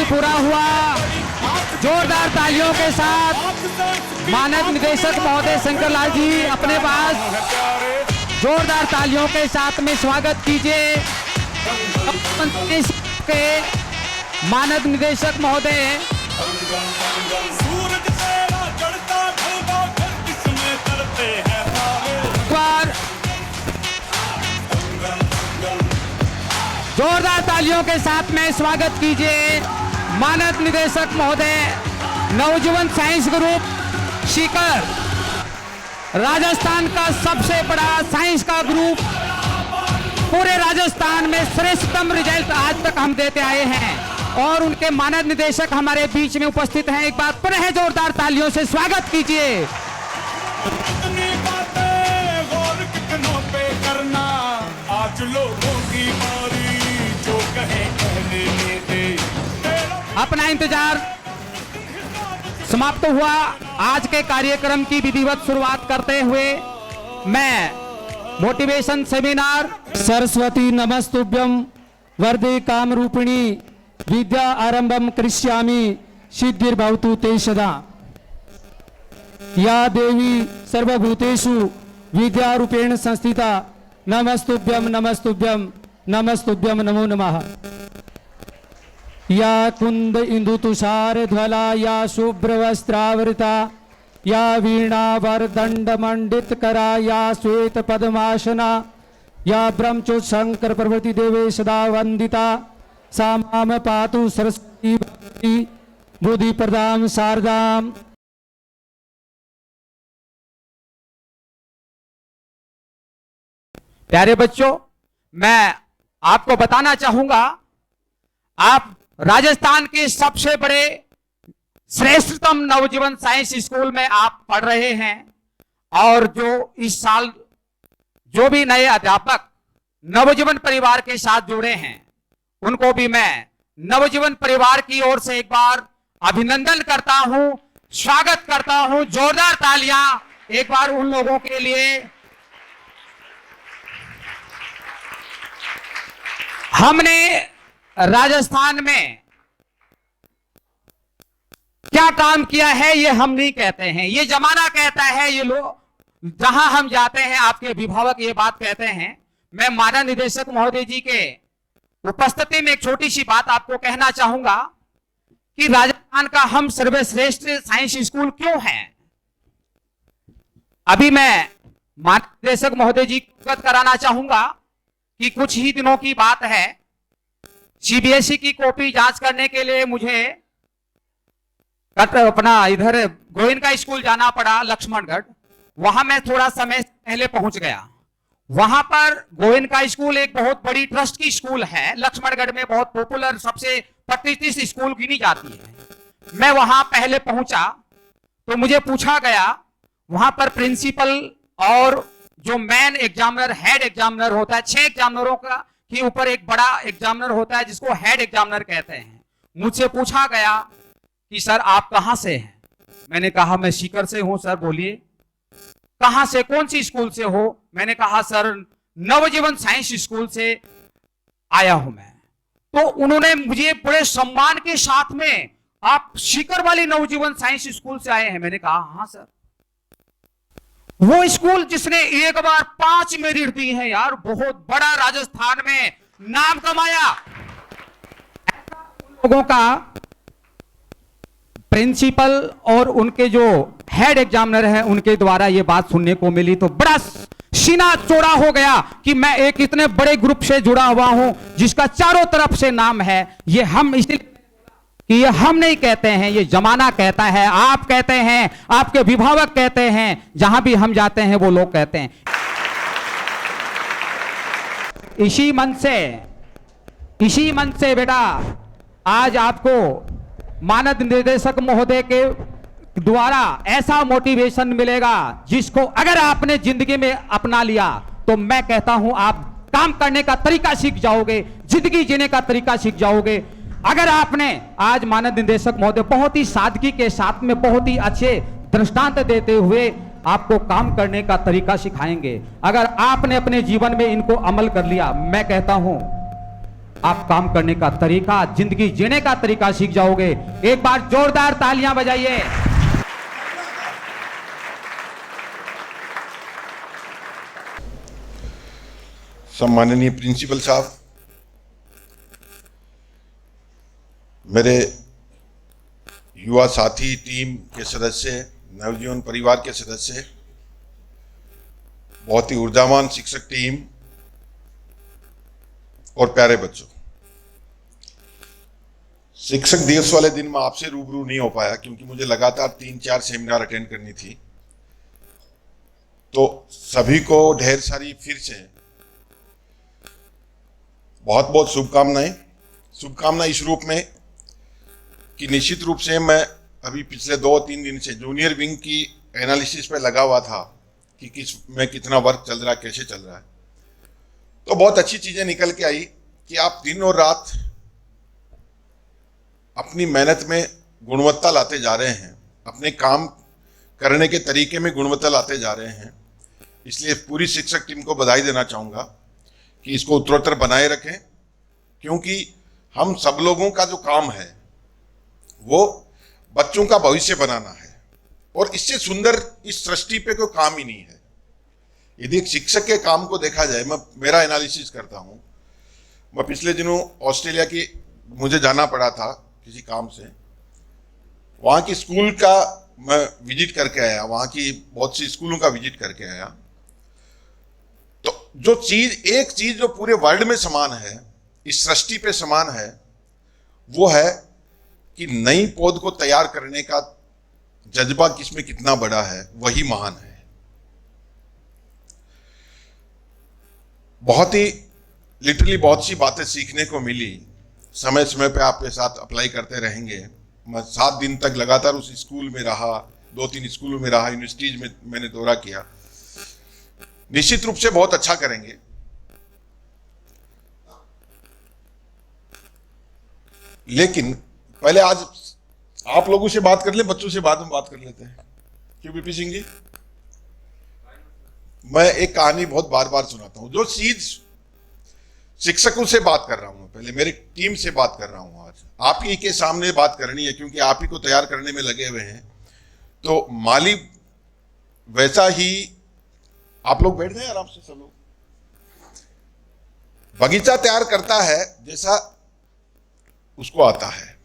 पूरा हुआ। जोरदार तालियों के साथ मानद निदेशक महोदय शंकर लाल जी अपने पास जोरदार तालियों के साथ में स्वागत कीजिए के मानद निदेशक महोदय। जोरदार तालियों के साथ में स्वागत कीजिए मानद निदेशक महोदय नवजीवन साइंस ग्रुप सीकर, राजस्थान का सबसे बड़ा साइंस का ग्रुप। पूरे राजस्थान में श्रेष्ठतम रिजल्ट आज तक हम देते आए हैं और उनके मानद निदेशक हमारे बीच में उपस्थित हैं। एक बार पुनः जोरदार तालियों से स्वागत कीजिए। आज लोगों की बारी जो कहे अपना इंतजार समाप्त हुआ। आज के कार्यक्रम की विधिवत शुरुआत करते हुए मैं मोटिवेशन सेमिनार सरस्वती नमस्तुभ्यं वरदे कामरूपिणी विद्या आरंभम करिष्यामि सिद्धिर्भवतु ते सदा। या देवी सर्वभूतेषु विद्यारूपेण संस्थिता नमस्तुभ्यं नमस्तुभ्यं नमस्तुभ्यं नमो नमः। या कुंद इंदु तुषार ध्वला या शुभ्र वस्त्रावृता या वीणा वरदंड मंडित करा या श्वेत पद्मासना या ब्रह्मचोद शंकर प्रभृति देवे सदा वंदिता सा माम पातु सरस्वती बुद्धि प्रदाम शारदाम। प्यारे बच्चों, मैं आपको बताना चाहूंगा, आप राजस्थान के सबसे बड़े श्रेष्ठतम नवजीवन साइंस स्कूल में आप पढ़ रहे हैं और जो इस साल जो भी नए अध्यापक नवजीवन परिवार के साथ जुड़े हैं उनको भी मैं नवजीवन परिवार की ओर से एक बार अभिनंदन करता हूं, स्वागत करता हूं। जोरदार तालियां एक बार उन लोगों के लिए। हमने राजस्थान में क्या काम किया है ये हम नहीं कहते हैं, ये जमाना कहता है, ये लोग जहां हम जाते हैं आपके अभिभावक ये बात कहते हैं। मैं मानद निदेशक महोदय जी के उपस्थिति में एक छोटी सी बात आपको कहना चाहूंगा कि राजस्थान का हम सर्वश्रेष्ठ साइंस स्कूल क्यों है। अभी मैं मानद निदेशक महोदय जी को अवगत कराना चाहूंगा कि कुछ ही दिनों की बात है, सीबीएसई की कॉपी जांच करने के लिए मुझे अपना इधर गोविंद स्कूल जाना पड़ा लक्ष्मणगढ़। वहां मैं थोड़ा समय पहले पहुंच गया। वहां पर गोविंद स्कूल एक बहुत बड़ी ट्रस्ट की स्कूल है, लक्ष्मणगढ़ में बहुत पॉपुलर सबसे प्रतिष्ठित स्कूल गिनी जाती है। मैं वहां पहले पहुंचा तो मुझे पूछा गया, वहां पर प्रिंसिपल और जो मेन एग्जामिनर हेड एग्जामिनर होता है, 6 एग्जामिनरों का के ऊपर एक बड़ा एग्जामिनर होता है जिसको हेड एग्जामिनर कहते हैं। मुझसे पूछा गया कि सर आप कहां से हैं। मैंने कहा मैं सीकर से हूं। सर बोलिए कहां से, कौन सी स्कूल से हो। मैंने कहा सर नवजीवन साइंस स्कूल से आया हूं मैं। तो उन्होंने मुझे बड़े सम्मान के साथ में, आप सीकर वाली नवजीवन साइंस स्कूल से आए हैं। मैंने कहा हाँ सर। वो स्कूल जिसने एक बार 5 मेरिट दी है यार, बहुत बड़ा राजस्थान में नाम कमाया। लोगों का प्रिंसिपल और उनके जो हेड एग्जामिनर हैं उनके द्वारा ये बात सुनने को मिली तो बड़ा सीना चौड़ा हो गया कि मैं एक इतने बड़े ग्रुप से जुड़ा हुआ हूं जिसका चारों तरफ से नाम है। ये हम इसलिए कि ये हम नहीं कहते हैं, ये जमाना कहता है, आप कहते हैं, आपके अभिभावक कहते हैं, जहां भी हम जाते हैं वो लोग कहते हैं। इसी मन से बेटा आज आपको मानद निदेशक महोदय के द्वारा ऐसा मोटिवेशन मिलेगा जिसको अगर आपने जिंदगी में अपना लिया तो मैं कहता हूं आप काम करने का तरीका सीख जाओगे, जिंदगी जीने का तरीका सीख जाओगे। अगर आपने आज मानद निदेशक महोदय बहुत ही सादगी के साथ में बहुत ही अच्छे दृष्टांत देते हुए आपको काम करने का तरीका सिखाएंगे, अगर आपने अपने जीवन में इनको अमल कर लिया, मैं कहता हूं आप काम करने का तरीका, जिंदगी जीने का तरीका सीख जाओगे। एक बार जोरदार तालियां बजाइए। सम्माननीय प्रिंसिपल साहब, मेरे युवा साथी, टीम के सदस्य, नवजीवन परिवार के सदस्य, बहुत ही ऊर्जावान शिक्षक टीम और प्यारे बच्चों, शिक्षक दिवस वाले दिन मैं आपसे रूबरू नहीं हो पाया क्योंकि मुझे लगातार 3-4 सेमिनार अटेंड करनी थी। तो सभी को ढेर सारी फिर से बहुत बहुत शुभकामनाएं इस रूप में कि निश्चित रूप से मैं अभी पिछले 2-3 दिन से जूनियर विंग की एनालिसिस पे लगा हुआ था कि कितना वर्क चल रहा है, कैसे चल रहा है। तो बहुत अच्छी चीजें निकल के आई कि आप दिन और रात अपनी मेहनत में गुणवत्ता लाते जा रहे हैं, अपने काम करने के तरीके में गुणवत्ता लाते जा रहे हैं। इसलिए पूरी शिक्षक टीम को बधाई देना चाहूँगा कि इसको उत्तरोत्तर बनाए रखें, क्योंकि हम सब लोगों का जो काम है वो बच्चों का भविष्य बनाना है और इससे सुंदर इस सृष्टि पे कोई काम ही नहीं है। यदि एक शिक्षक के काम को देखा जाए, मैं मेरा एनालिसिस करता हूँ। मैं पिछले दिनों ऑस्ट्रेलिया की मुझे जाना पड़ा था किसी काम से, वहाँ की स्कूल का मैं विजिट करके आया, वहाँ की बहुत सी स्कूलों का विजिट करके आया। तो एक चीज जो पूरे वर्ल्ड में समान है, इस सृष्टि पे समान है, वो है कि नई पौध को तैयार करने का जज्बा किसमें कितना बड़ा है, वही महान है। बहुत ही लिटरली बहुत सी बातें सीखने को मिली। समय समय पे आपके साथ अप्लाई करते रहेंगे। मैं 7 दिन तक लगातार उस स्कूल में रहा, 2-3 स्कूलों में रहा, यूनिवर्सिटीज में मैंने दौरा किया। निश्चित रूप से बहुत अच्छा करेंगे। लेकिन पहले आज आप लोगों से बात कर ले, बच्चों से बाद में बात कर लेते हैं। क्यों बीपी सिंह जी? मैं एक कहानी बहुत बार बार सुनाता हूं। जो चीज शिक्षकों से बात कर रहा हूं, पहले मेरी टीम से बात कर रहा हूं, आज आप ही के सामने बात करनी है क्योंकि आप ही को तैयार करने में लगे हुए हैं। तो माली वैसा ही, आप लोग बैठ जाए आराम से, सब लोग। बगीचा तैयार करता है जैसा उसको आता है,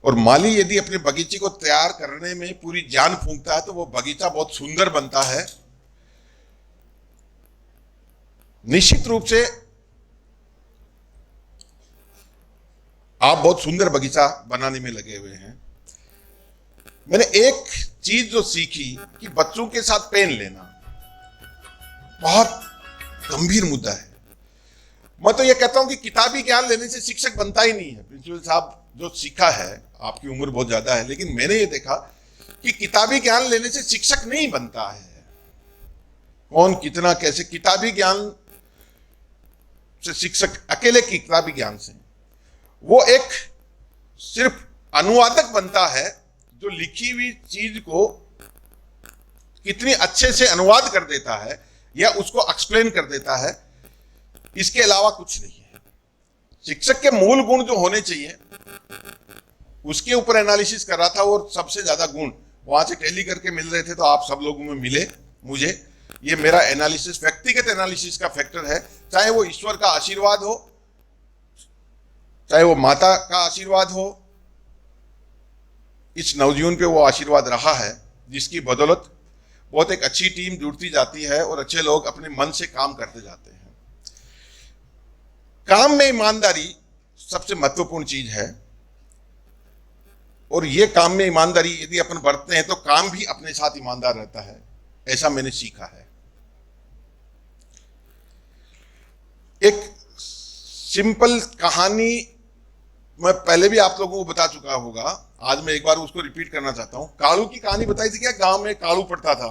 और माली यदि अपने बगीचे को तैयार करने में पूरी जान फूंकता है तो वो बगीचा बहुत सुंदर बनता है। निश्चित रूप से आप बहुत सुंदर बगीचा बनाने में लगे हुए हैं। मैंने एक चीज जो सीखी कि बच्चों के साथ पेन लेना बहुत गंभीर मुद्दा है। मैं तो ये कहता हूं कि किताबी ज्ञान लेने से शिक्षक बनता ही नहीं है। प्रिंसिपल साहब जो सीखा है, आपकी उम्र बहुत ज्यादा है, लेकिन मैंने ये देखा कि किताबी ज्ञान लेने से शिक्षक नहीं बनता है। कौन कितना कैसे किताबी ज्ञान से शिक्षक, अकेले की किताबी ज्ञान से वो एक सिर्फ अनुवादक बनता है जो लिखी हुई चीज को कितनी अच्छे से अनुवाद कर देता है या उसको एक्सप्लेन कर देता है, इसके अलावा कुछ नहीं है। शिक्षक के मूल गुण जो होने चाहिए उसके ऊपर एनालिसिस कर रहा था, और सबसे ज्यादा गुण वहां से टैली करके मिल रहे थे, तो आप सब लोगों में मिले मुझे। ये मेरा एनालिसिस, व्यक्तिगत एनालिसिस का फैक्टर है। चाहे वो ईश्वर का आशीर्वाद हो, चाहे वो माता का आशीर्वाद हो, इस नवजीवन पे वो आशीर्वाद रहा है, जिसकी बदौलत बहुत एक अच्छी टीम जुड़ती जाती है और अच्छे लोग अपने मन से काम करते जाते हैं। काम में ईमानदारी सबसे महत्वपूर्ण चीज है, और ये काम में ईमानदारी यदि अपन बरतते हैं तो काम भी अपने साथ ईमानदार रहता है, ऐसा मैंने सीखा है। एक सिंपल कहानी मैं पहले भी आप लोगों को बता चुका होगा, आज मैं एक बार उसको रिपीट करना चाहता हूं। कालू की कहानी बताई थी क्या? गांव में कालू पढ़ता था।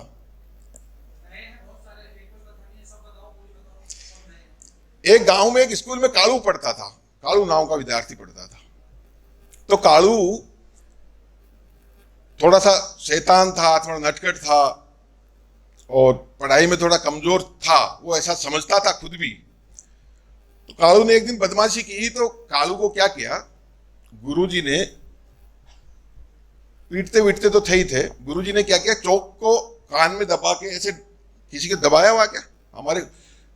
एक गांव में एक स्कूल में कालू पढ़ता था, कालू नाम का विद्यार्थी पढ़ता था। तो कालू थोड़ा सा शैतान था, थोड़ा नटखट था और पढ़ाई में थोड़ा कमजोर था, वो ऐसा समझता था खुद भी। तो कालू ने एक दिन बदमाशी की, तो कालू को क्या किया, गुरुजी ने पीटते पीटते तो थे ही थे, गुरुजी ने क्या किया, चौक को कान में दबा के ऐसे, किसी को दबाया हुआ क्या, हमारे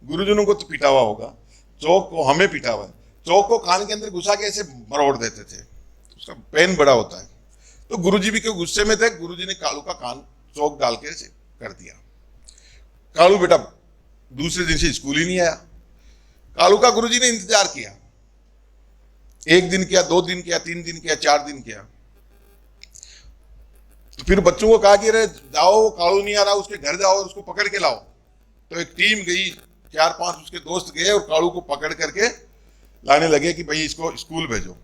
गुरुजनों को तो पीटा हुआ होगा, चौक को हमें पीटा हुआ है, चौक को कान के अंदर घुसा के ऐसे मरोड़ देते थे, उसका पेन बड़ा होता है। तो गुरुजी भी क्यों गुस्से में थे, गुरुजी ने कालू का कान चौक डाल के ऐसे कर दिया। कालू बेटा दूसरे दिन से स्कूल ही नहीं आया। कालू का गुरुजी ने इंतजार किया, 1 दिन किया, 2 दिन किया, 3 दिन किया, 4 दिन किया। तो फिर बच्चों को कहा कि अरे जाओ, वो कालू नहीं आ रहा, उसके घर जाओ और उसको पकड़ के लाओ। तो एक टीम गई, 4-5 उसके दोस्त गए और कालू को पकड़ करके लाने लगे कि भाई इसको स्कूल भेजो।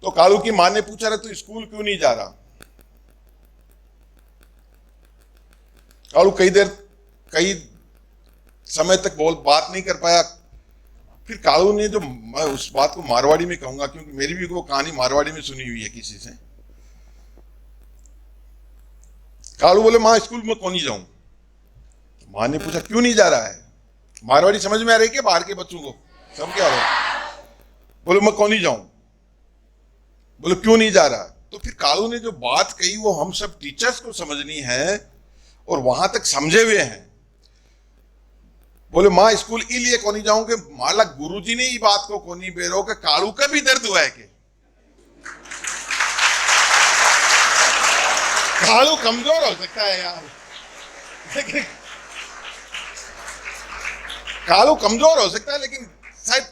तो कालू की मां ने पूछा, रहे तू स्कूल क्यों नहीं जा रहा? कालू कई समय तक बात नहीं कर पाया। फिर कालू ने जो, मैं उस बात को मारवाड़ी में कहूंगा क्योंकि मेरी भी वो कहानी मारवाड़ी में सुनी हुई है किसी से। कालू बोले मां स्कूल में कौन नहीं जाऊं। मां ने पूछा क्यों नहीं जा रहा है? मारवाड़ी समझ में आ रही है क्या बाहर के बच्चों को? सब क्या रहे? बोले मैं कौन नहीं जाऊं। बोले क्यों नहीं जा रहा? तो फिर कालू ने जो बात कही वो हम सब टीचर्स को समझनी है और वहां तक समझे हुए हैं। बोले मां स्कूल इसलिए कौन नहीं जाऊंगे, माला गुरुजी ने ये बात को कोनी बेरो के कालू का भी दर्द हुआ है कि कालू कमजोर हो सकता है यार, लेकिन कालू कमजोर हो सकता है, लेकिन शायद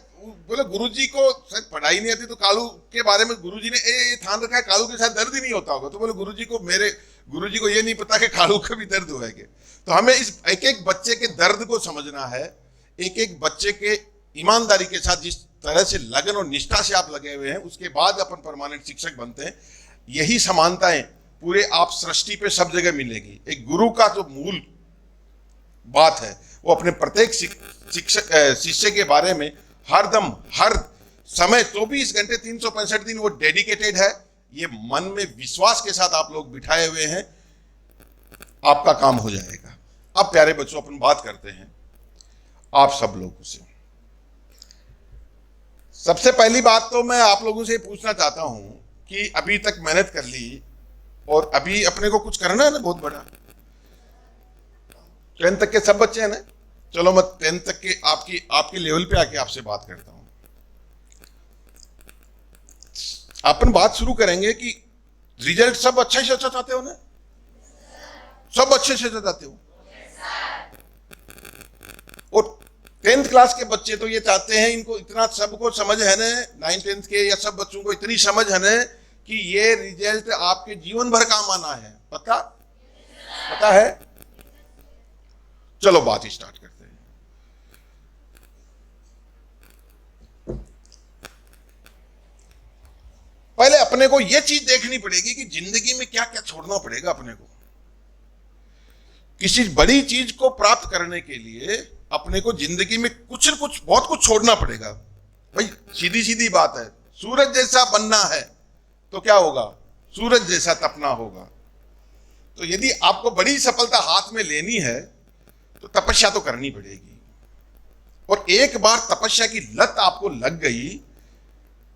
बोले गुरुजी को शायद पढ़ाई नहीं आती, तो कालू के बारे में गुरुजी ने ये ध्यान रखा है कालू के साथ दर्द ही नहीं होता होगा। तो बोले गुरुजी को ये नहीं पता कि कालू का भी दर्द हुआ है। तो हमें इस एक एक बच्चे के दर्द को समझना है, एक एक बच्चे के ईमानदारी के साथ जिस तरह से लगन और निष्ठा से आप लगे हुए हैं, उसके बाद अपन परमानेंट शिक्षक बनते हैं। यही समानताएं पूरे आप सृष्टि पे सब जगह मिलेगी। एक गुरु का जो मूल बात है वो अपने प्रत्येक शिष्य के बारे में हरदम हर समय 24 घंटे 365 दिन वो डेडिकेटेड है। ये मन में विश्वास के साथ आप लोग बिठाए हुए हैं, आपका काम हो जाएगा। अब प्यारे बच्चों अपन बात करते हैं आप सब लोगों से। सबसे पहली बात तो मैं आप लोगों से पूछना चाहता हूं कि अभी तक मेहनत कर ली और अभी अपने को कुछ करना है ना बहुत बड़ा। 10th तक के सब बच्चे हैं ना, चलो मैं 10th तक के आपके लेवल पे आके आपसे बात करता हूं। अपन बात शुरू करेंगे कि रिजल्ट सब अच्छे से अच्छा चाहते हो ना, सब अच्छे से चाहते हो। और 10th क्लास के बच्चे तो ये चाहते हैं, इनको इतना सबको समझ है ना, 9th 10th के या सब बच्चों को इतनी समझ है ना कि ये रिजल्ट आपके जीवन भर काम आना है। पता है? चलो बात स्टार्ट करते हैं। पहले अपने को यह चीज देखनी पड़ेगी कि जिंदगी में क्या क्या छोड़ना पड़ेगा अपने को। किसी बड़ी चीज को प्राप्त करने के लिए अपने को जिंदगी में कुछ न कुछ बहुत कुछ छोड़ना पड़ेगा। भाई सीधी सीधी बात है, सूरज जैसा बनना है तो क्या होगा? सूरज जैसा तपना होगा। तो यदि आपको बड़ी सफलता हाथ में लेनी है तो तपस्या तो करनी पड़ेगी। और एक बार तपस्या की लत आपको लग गई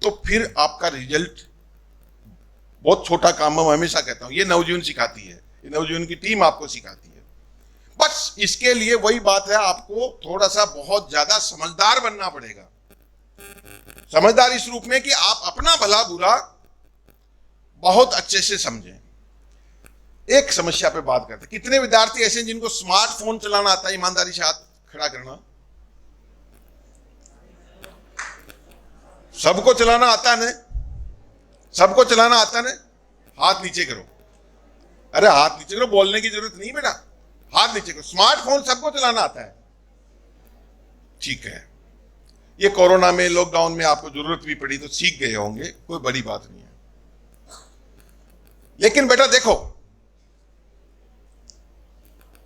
तो फिर आपका रिजल्ट बहुत छोटा काम है। मैं हमेशा कहता हूं ये नवजीवन सिखाती है, ये नवजीवन की टीम आपको सिखाती है। बस इसके लिए वही बात है, आपको थोड़ा सा बहुत ज्यादा समझदार बनना पड़ेगा। समझदार इस रूप में कि आप अपना भला बुरा बहुत अच्छे से समझें। एक समस्या पे बात करते, कितने विद्यार्थी ऐसे हैं जिनको स्मार्टफोन चलाना आता है? ईमानदारी से हाथ खड़ा करना। सबको चलाना आता है ना? सबको चलाना आता है ना? हाथ नीचे करो। अरे हाथ नीचे करो, बोलने की जरूरत नहीं बेटा, हाथ नीचे करो। स्मार्टफोन सबको चलाना आता है, ठीक है। ये कोरोना में, लॉकडाउन में आपको जरूरत भी पड़ी तो सीख गए होंगे, कोई बड़ी बात नहीं है। लेकिन बेटा देखो,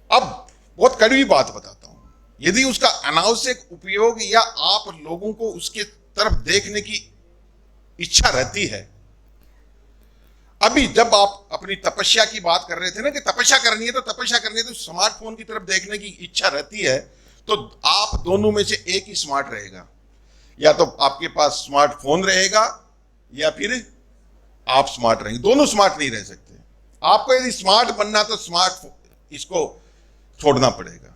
अब बहुत कड़वी बात बताता हूं, यदि उसका अनावश्यक उपयोग या आप लोगों को उसके तरफ देखने की इच्छा रहती है। अभी जब आप अपनी तपस्या की बात कर रहे थे ना कि तपस्या करनी है तो स्मार्टफोन की तरफ देखने की इच्छा रहती है, तो आप दोनों में से एक ही स्मार्ट रहेगा। या तो आपके पास स्मार्टफोन रहेगा या फिर आप स्मार्ट रहेंगे, दोनों स्मार्ट नहीं रह सकते। आपको यदि स्मार्ट बनना तो स्मार्ट इसको छोड़ना पड़ेगा।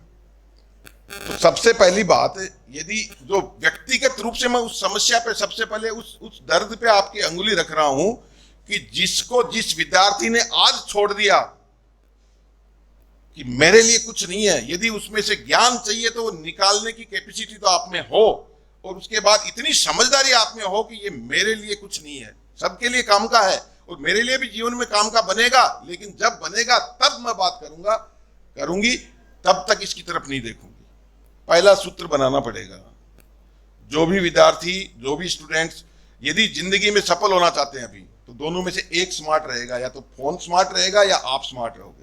तो सबसे पहली बात, यदि जो व्यक्तिगत रूप से मैं उस समस्या पे सबसे पहले उस दर्द पे आपकी अंगुली रख रहा हूं कि जिस विद्यार्थी ने आज छोड़ दिया कि मेरे लिए कुछ नहीं है, यदि उसमें से ज्ञान चाहिए तो वो निकालने की कैपेसिटी तो आप में हो, और उसके बाद इतनी समझदारी आप में हो कि ये मेरे लिए कुछ नहीं है, सबके लिए काम का है और मेरे लिए भी जीवन में काम का बनेगा, लेकिन जब बनेगा तब मैं बात करूंगी, तब तक इसकी तरफ नहीं देखूंगी। पहला सूत्र बनाना पड़ेगा। जो भी विद्यार्थी, जो भी स्टूडेंट्स यदि जिंदगी में सफल होना चाहते हैं अभी, तो दोनों में से एक स्मार्ट रहेगा, या तो फोन स्मार्ट रहेगा या आप स्मार्ट रहोगे।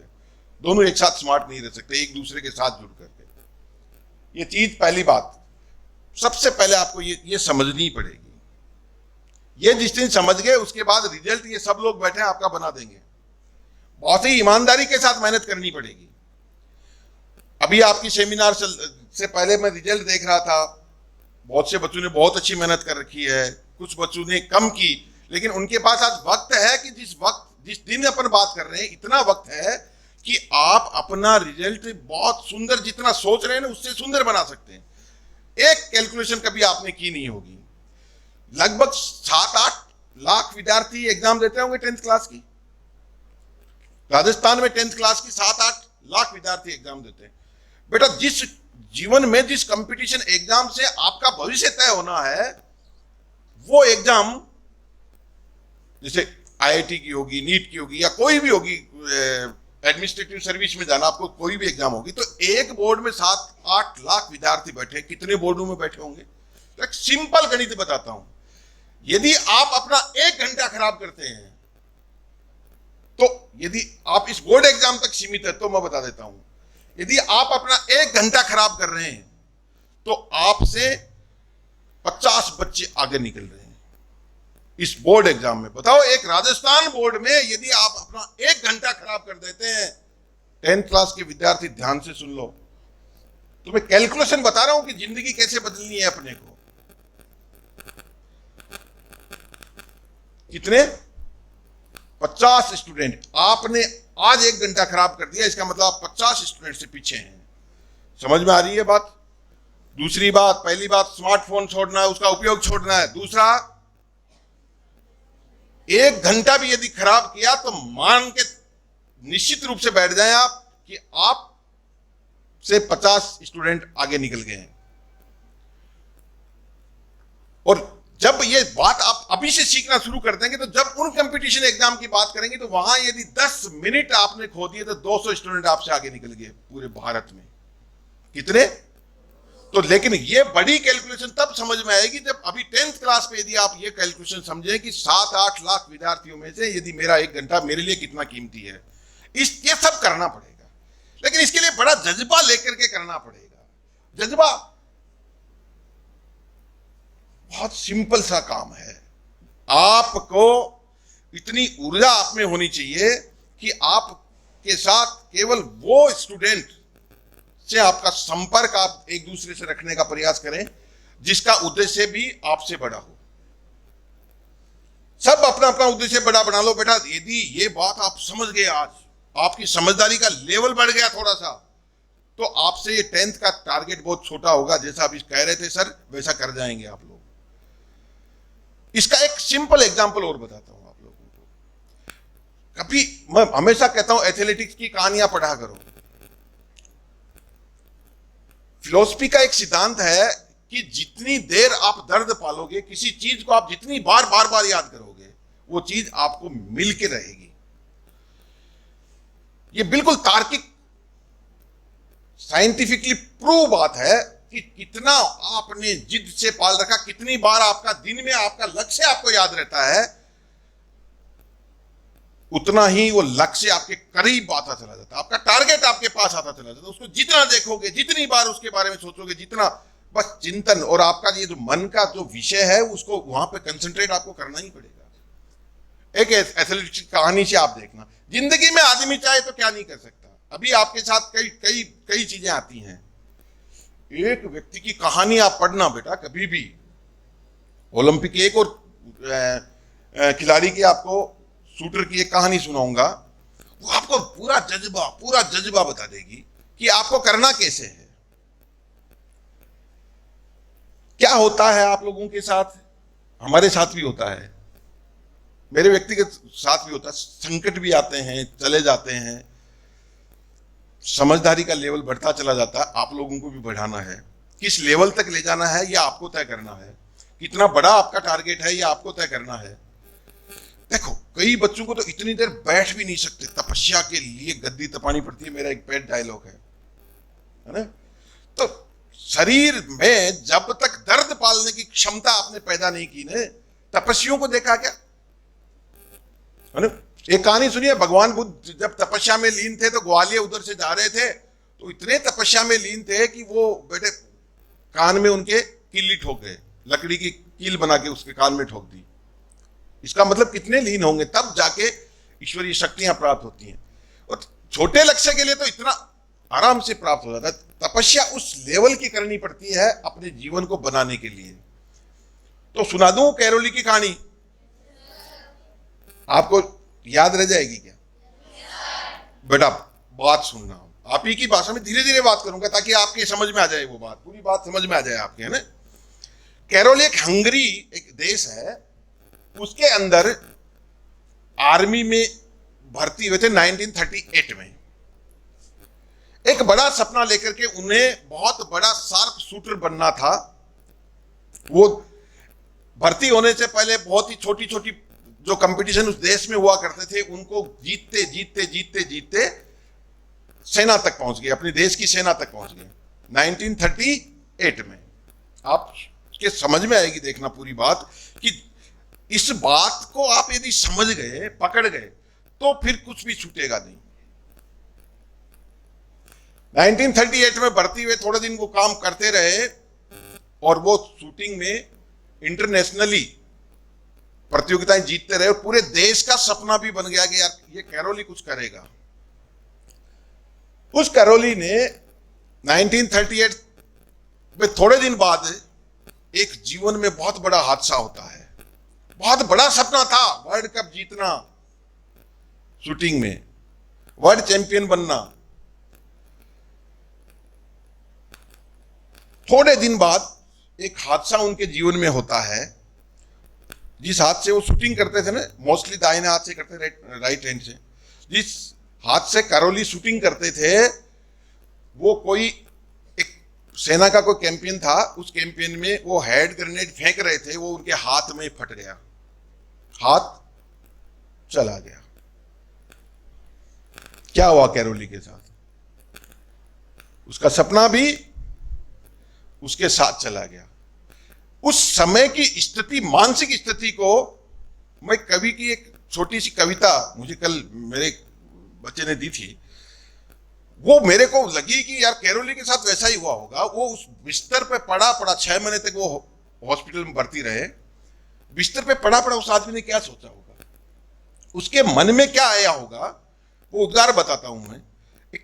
दोनों एक साथ स्मार्ट नहीं रह सकते, एक दूसरे के साथ जुड़ करके। ये चीज पहली बात सबसे पहले आपको ये समझनी पड़ेगी। ये जिस दिन समझ गए उसके बाद रिजल्ट ये सब लोग बैठे हैं आपका बना देंगे। बहुत ही ईमानदारी के साथ मेहनत करनी पड़ेगी। अभी आपकी सेमिनार से पहले मैं रिजल्ट देख रहा था, बहुत से बच्चों ने बहुत अच्छी मेहनत कर रखी है, कुछ बच्चों ने कम की, लेकिन उनके पास आज वक्त है कि जिस दिन अपन बात कर रहे हैं, इतना वक्त है कि आप अपना रिजल्ट बहुत सुंदर, जितना सोच रहे हैं ना उससे सुंदर बना सकते हैं। एक कैलकुलेशन कभी आपने की नहीं होगी, लगभग 7-8 लाख विद्यार्थी एग्जाम देते होंगे 10th क्लास की। राजस्थान में 10th क्लास की 7-8 लाख विद्यार्थी एग्जाम देते हैं। बेटा, जिस जीवन में जिस कंपटीशन एग्जाम से आपका भविष्य तय होना है, वो एग्जाम जैसे आईआईटी की होगी, नीट की होगी, या कोई भी होगी, एडमिनिस्ट्रेटिव सर्विस में जाना, आपको कोई भी एग्जाम होगी, तो एक बोर्ड में 7-8 लाख विद्यार्थी बैठे, कितने बोर्डों में बैठे होंगे? तो एक सिंपल गणित बताता हूं, यदि आप अपना 1 घंटा खराब करते हैं, तो यदि आप इस बोर्ड एग्जाम तक सीमित है, तो मैं बता देता हूं, यदि आप अपना 1 घंटा खराब कर रहे हैं तो आपसे 50 बच्चे आगे निकल रहे हैं इस बोर्ड एग्जाम में। बताओ, एक राजस्थान बोर्ड में यदि आप अपना 1 घंटा खराब कर देते हैं, 10th क्लास के विद्यार्थी ध्यान से सुन लो, तो मैं कैलकुलेशन बता रहा हूं कि जिंदगी कैसे बदलनी है अपने को। कितने? 50 स्टूडेंट। आपने आज 1 घंटा खराब कर दिया, इसका मतलब आप 50 स्टूडेंट से पीछे हैं। समझ में आ रही है बात? दूसरी बात, पहली बात स्मार्टफोन छोड़ना है, उसका उपयोग छोड़ना है। दूसरा, 1 घंटा भी यदि खराब किया तो मान के निश्चित रूप से बैठ जाएं आप कि आप से 50 स्टूडेंट आगे निकल गए हैं। और जब ये बात आप अभी से सीखना शुरू कर देंगे, तो जब उन कंपटीशन एग्जाम की बात करेंगे, तो वहां यदि 10 मिनट आपने खो दिए तो 200 स्टूडेंट आपसे आगे निकल गए पूरे भारत में। कितने? तो लेकिन ये बड़ी कैलकुलेशन तब समझ में आएगी जब अभी 10th क्लास पे यदि आप ये कैलकुलेशन समझें कि 7-8 लाख विद्यार्थियों में से यदि मेरा 1 घंटा मेरे लिए कितना कीमती है, ये सब करना पड़ेगा। लेकिन इसके लिए बड़ा जज्बा लेकर के करना पड़ेगा। जज्बा बहुत सिंपल सा काम है। आपको इतनी ऊर्जा आप में होनी चाहिए कि आपके साथ केवल वो स्टूडेंट से आपका संपर्क आप एक दूसरे से रखने का प्रयास करें जिसका उद्देश्य भी आपसे बड़ा हो। सब अपना अपना उद्देश्य बड़ा बना लो बेटा। यदि ये बात आप समझ गए, आज आपकी समझदारी का लेवल बढ़ गया थोड़ा सा, तो आपसे ये 10th का टारगेट बहुत छोटा होगा। जैसा अभी कह रहे थे सर, वैसा कर जाएंगे आप लोग। इसका एक सिंपल एग्जांपल और बताता हूं आप लोगों को। कभी मैं हमेशा कहता हूं एथलेटिक्स की कहानियां पढ़ा करो। फिलॉसफी का एक सिद्धांत है कि जितनी देर आप दर्द पालोगे, किसी चीज को आप जितनी बार बार याद करोगे, वो चीज आपको मिल के रहेगी। ये बिल्कुल तार्किक, साइंटिफिकली प्रूव बात है कि कितना आपने जिद से पाल रखा, कितनी बार आपका दिन में आपका लक्ष्य आपको याद रहता है, उतना ही वो लक्ष्य आपके करीब आता चला जाता है, आपका टारगेट आपके पास आता चला जाता है। उसको जितना देखोगे, जितनी बार उसके बारे में सोचोगे, जितना बस चिंतन और आपका ये जो मन का जो विषय है उसको वहां पे कंसंट्रेट आपको करना ही पड़ेगा। एक एथलेटिक्स की कहानी से आप देखना, जिंदगी में आदमी चाहे तो क्या नहीं कर सकता। अभी आपके साथ कई चीजें आती हैं। एक व्यक्ति की कहानी आप पढ़ना बेटा, कभी भी ओलंपिक एक और खिलाड़ी की आपको शूटर की एक कहानी सुनाऊंगा, वो आपको पूरा जज्बा बता देगी कि आपको करना कैसे है। क्या होता है आप लोगों के साथ, हमारे साथ भी होता है, मेरे व्यक्तिगत साथ भी होता है। संकट भी आते हैं, चले जाते हैं, समझदारी का लेवल बढ़ता चला जाता है। आप लोगों को भी बढ़ाना है, किस लेवल तक ले जाना है यह आपको तय करना है। कितना बड़ा आपका टारगेट है यह आपको तय करना है। देखो, कई बच्चों को तो इतनी देर बैठ भी नहीं सकते, तपस्या के लिए गद्दी तपानी पड़ती है, मेरा एक पेट डायलॉग है ना। तो शरीर में जब तक दर्द पालने की क्षमता आपने पैदा नहीं की ना, तपस्वियों को देखा क्या है ना। एक कहानी सुनिए, भगवान बुद्ध जब तपस्या में लीन थे तो ग्वालियर उधर से जा रहे थे, तो इतने तपस्या में लीन थे कि वो बेटे कान में उनके कीली ठोक गए, लकड़ी की कील बना के उसके कान में ठोक दी। इसका मतलब कितने लीन होंगे, तब जाके ईश्वरीय शक्तियां प्राप्त होती हैं। और छोटे लक्ष्य के लिए तो इतना आराम से प्राप्त हो जाता है। तपस्या उस लेवल की करनी पड़ती है अपने जीवन को बनाने के लिए। तो सुना दूं कैरोली की कहानी, आपको याद रह जाएगी क्या? बेटा बात सुनना, आप ही की भाषा में धीरे धीरे बात करूंगा ताकि आपके समझ में आ जाए, वो बात पूरी बात समझ में आ जाए आपके, है ना। कैरोल एक हंगरी एक देश है, उसके अंदर आर्मी में भर्ती हुए थे 1938 में। एक बड़ा सपना लेकर के उन्हें बहुत बड़ा शार्प शूटर बनना था। वो भर्ती होने से पहले बहुत ही छोटी छोटी जो कंपटीशन उस देश में हुआ करते थे, उनको जीतते जीतते जीतते जीतते सेना तक पहुंच गए, अपने देश की सेना तक पहुंच गए 1938 में। आप के समझ में आएगी, देखना पूरी बात, कि इस बात को आप यदि समझ गए, पकड़ गए, तो फिर कुछ भी छूटेगा नहीं। 1938 में भर्ती हुए, थोड़े दिन वो काम करते रहे और वो शूटिंग में इंटरनेशनली प्रतियोगिताएं जीतते रहे और पूरे देश का सपना भी बन गया कि यार ये कैरोली कुछ करेगा। उस कैरोली ने 1938 में थोड़े दिन बाद एक जीवन में बहुत बड़ा हादसा होता है। बहुत बड़ा सपना था वर्ल्ड कप जीतना, शूटिंग में वर्ल्ड चैंपियन बनना। थोड़े दिन बाद एक हादसा उनके जीवन में होता है। जिस हाथ से वो शूटिंग करते थे ना, मोस्टली दाहिने हाथ से करते, राइट हैंड से, जिस हाथ से कैरोली शूटिंग करते थे, वो कोई एक सेना का कोई कैंपियन था। उस कैंपियन में वो हैंड ग्रेनेड फेंक रहे थे, वो उनके हाथ में फट गया, हाथ चला गया। क्या हुआ कैरोली के साथ? उसका सपना भी उसके साथ चला गया। उस समय की स्थिति, मानसिक स्थिति को मैं कवि की एक छोटी सी कविता मुझे कल मेरे बच्चे ने दी थी, वो मेरे को लगी कि यार कैरोली के साथ वैसा ही हुआ होगा। वो उस बिस्तर पे पड़ा 6 महीने तक वो हॉस्पिटल में भर्ती रहे। बिस्तर पे पड़ा उस आदमी ने क्या सोचा होगा, उसके मन में क्या आया होगा, वो उद्गार बताता हूं मैं। एक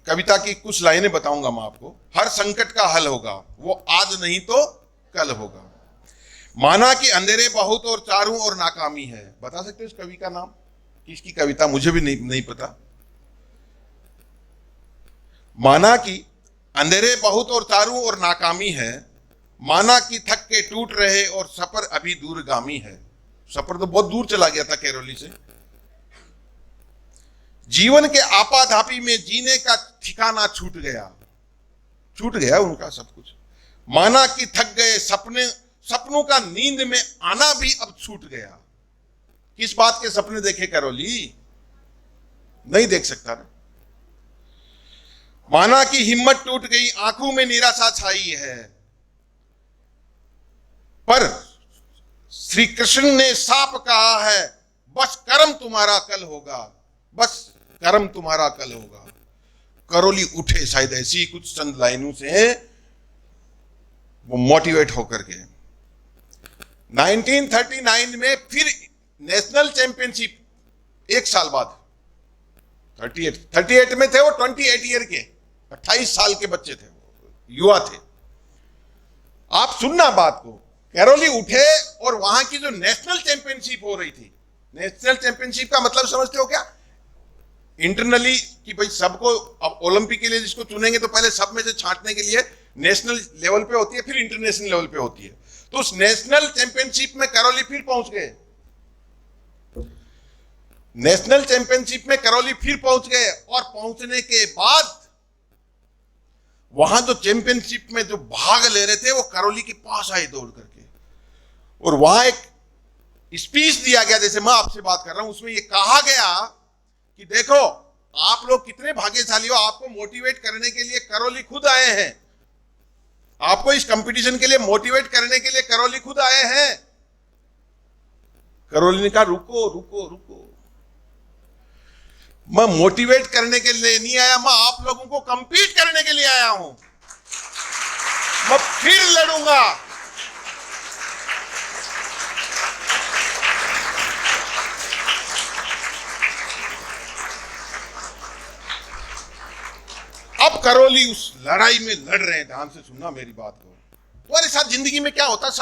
कविता की कुछ लाइनें बताऊंगा मैं आपको। हर संकट का हल होगा, वो आज नहीं तो कल होगा। माना कि अंधेरे बहुत और चारों ओर नाकामी है। बता सकते हो इस कवि का नाम? किसकी कविता? मुझे भी नहीं पता। माना कि अंधेरे बहुत और चारों ओर नाकामी है, माना कि थक के टूट रहे और सफर अभी दूरगामी है। सफर तो बहुत दूर चला गया था कैरोली से। जीवन के आपाधापी में जीने का ठिकाना छूट गया उनका सब कुछ। माना कि थक गए सपनों का नींद में आना भी अब छूट गया। किस बात के सपने देखे कैरोली? नहीं देख सकता ना। माना कि हिम्मत टूट गई, आंखों में निराशा छाई है, पर श्री कृष्ण ने साफ कहा है, बस कर्म तुम्हारा कल होगा, बस कर्म तुम्हारा कल होगा। कैरोली उठे, शायद ऐसी कुछ चंद लाइनों से वो मोटिवेट होकर के 1939 में फिर नेशनल चैंपियनशिप एक साल बाद, 38 में थे वो, 28 ईयर के, 28 साल के बच्चे थे, युवा थे। आप सुनना बात को, कैरोली उठे और वहां की जो नेशनल चैंपियनशिप हो रही थी, नेशनल चैंपियनशिप का मतलब समझते हो क्या? इंटरनली कि भाई सबको अब ओलंपिक के लिए जिसको चुनेंगे तो पहले सब में से छांटने के लिए नेशनल लेवल पे होती है, फिर इंटरनेशनल लेवल पे होती है। तो उस नेशनल चैंपियनशिप में कैरोली फिर पहुंच गए, नेशनल चैंपियनशिप में कैरोली फिर पहुंच गए, और पहुंचने के बाद वहां जो चैंपियनशिप में जो भाग ले रहे थे वो कैरोली के पास आए दौड़ करके, और वहां एक स्पीच दिया गया, जैसे मैं आपसे बात कर रहा हूं, उसमें ये कहा गया कि देखो आप लोग कितने भाग्यशाली हो, आपको मोटिवेट करने के लिए कैरोली खुद आए हैं, आपको इस कंपटीशन के लिए मोटिवेट करने के लिए कैरोली खुद आए हैं। कैरोली ने कहा रुको रुको रुको, मैं मोटिवेट करने के लिए नहीं आया, मैं आप लोगों को कंपीट करने के लिए आया हूं, मैं फिर लड़ूंगा। अब कैरोली उस लड़ाई में लड़ रहे हैं, ध्यान से सुनना मेरी बात को। तुम्हारे साथ जिंदगी में क्या होता है,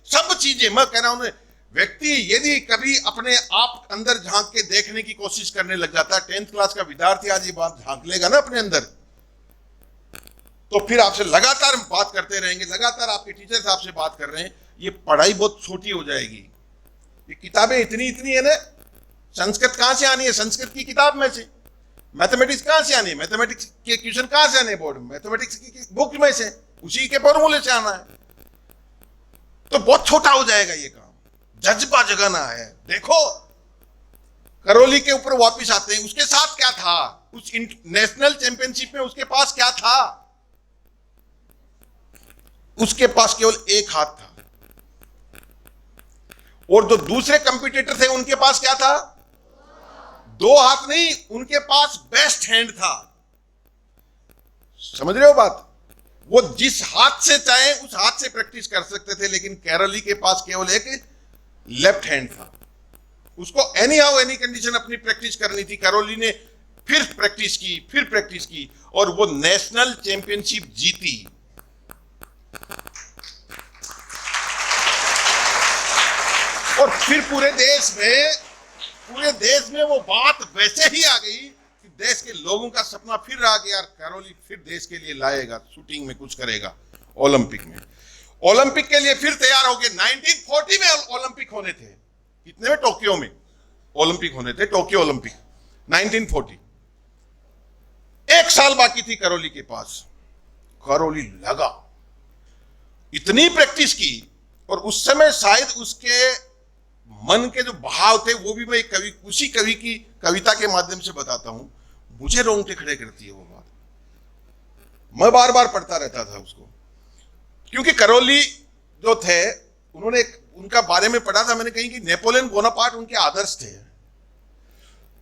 सब चीजें मैं कह रहा हूं, व्यक्ति यदि कभी अपने आप अंदर झांक के देखने की कोशिश करने लग जाता है, 10th क्लास का विद्यार्थी आज ये बात झांक लेगा ना अपने अंदर, तो फिर आपसे लगातार बात करते रहेंगे, लगातार आपके टीचर्स आपसे बात कर रहे हैं, ये पढ़ाई बहुत छोटी हो जाएगी, ये किताबें इतनी इतनी है ना, संस्कृत कहां से आनी है, संस्कृत की किताब में से, मैथमेटिक्स कहां से आनी है, मैथमेटिक्स के क्वेश्चन कहां से आने बोर्ड में, मैथमेटिक्स की बुक में से, उसी के फॉर्मूले से आना है, तो बहुत छोटा हो जाएगा ये काम, जज्बा जगाना है। देखो कैरोली के ऊपर वापस आते हैं, उसके साथ क्या था, उस नेशनल चैंपियनशिप में उसके पास क्या था, उसके पास केवल एक हाथ था, और जो दूसरे कंपटीटर थे उनके पास क्या था, 2 हाथ नहीं, उनके पास बेस्ट हैंड था। समझ रहे हो बात? वो जिस हाथ से चाहे उस हाथ से प्रैक्टिस कर सकते थे, लेकिन कैरोली के पास केवल एक लेफ्ट हैंड था, उसको एनी हाउ एनी कंडीशन अपनी प्रैक्टिस करनी थी। कैरोली ने फिर प्रैक्टिस की और वो नेशनल चैंपियनशिप जीती। और फिर पूरे देश में वो बात वैसे ही आ गई कि देश के लोगों का सपना फिर आ गया, कैरोली फिर देश के लिए लाएगा, शूटिंग में कुछ करेगा, ओलंपिक में, ओलंपिक के लिए फिर तैयार हो गए। 1940 में ओलंपिक होने थे, कितने में, टोक्यो में ओलंपिक होने थे, टोक्यो ओलंपिक 1940, 1 साल बाकी थी कैरोली के पास। कैरोली लगा, इतनी प्रैक्टिस की, और उस समय शायद उसके मन के जो भाव थे वो भी मैं उसी कवि की कविता के माध्यम से बताता हूं, मुझे रोंगटे खड़े करती है वो बात, मैं बार बार पढ़ता रहता था उसको, क्योंकि कैरोली जो थे, उन्होंने उनका बारे में पढ़ा था मैंने कहीं कि नेपोलियन बोनापार्ट उनके आदर्श थे,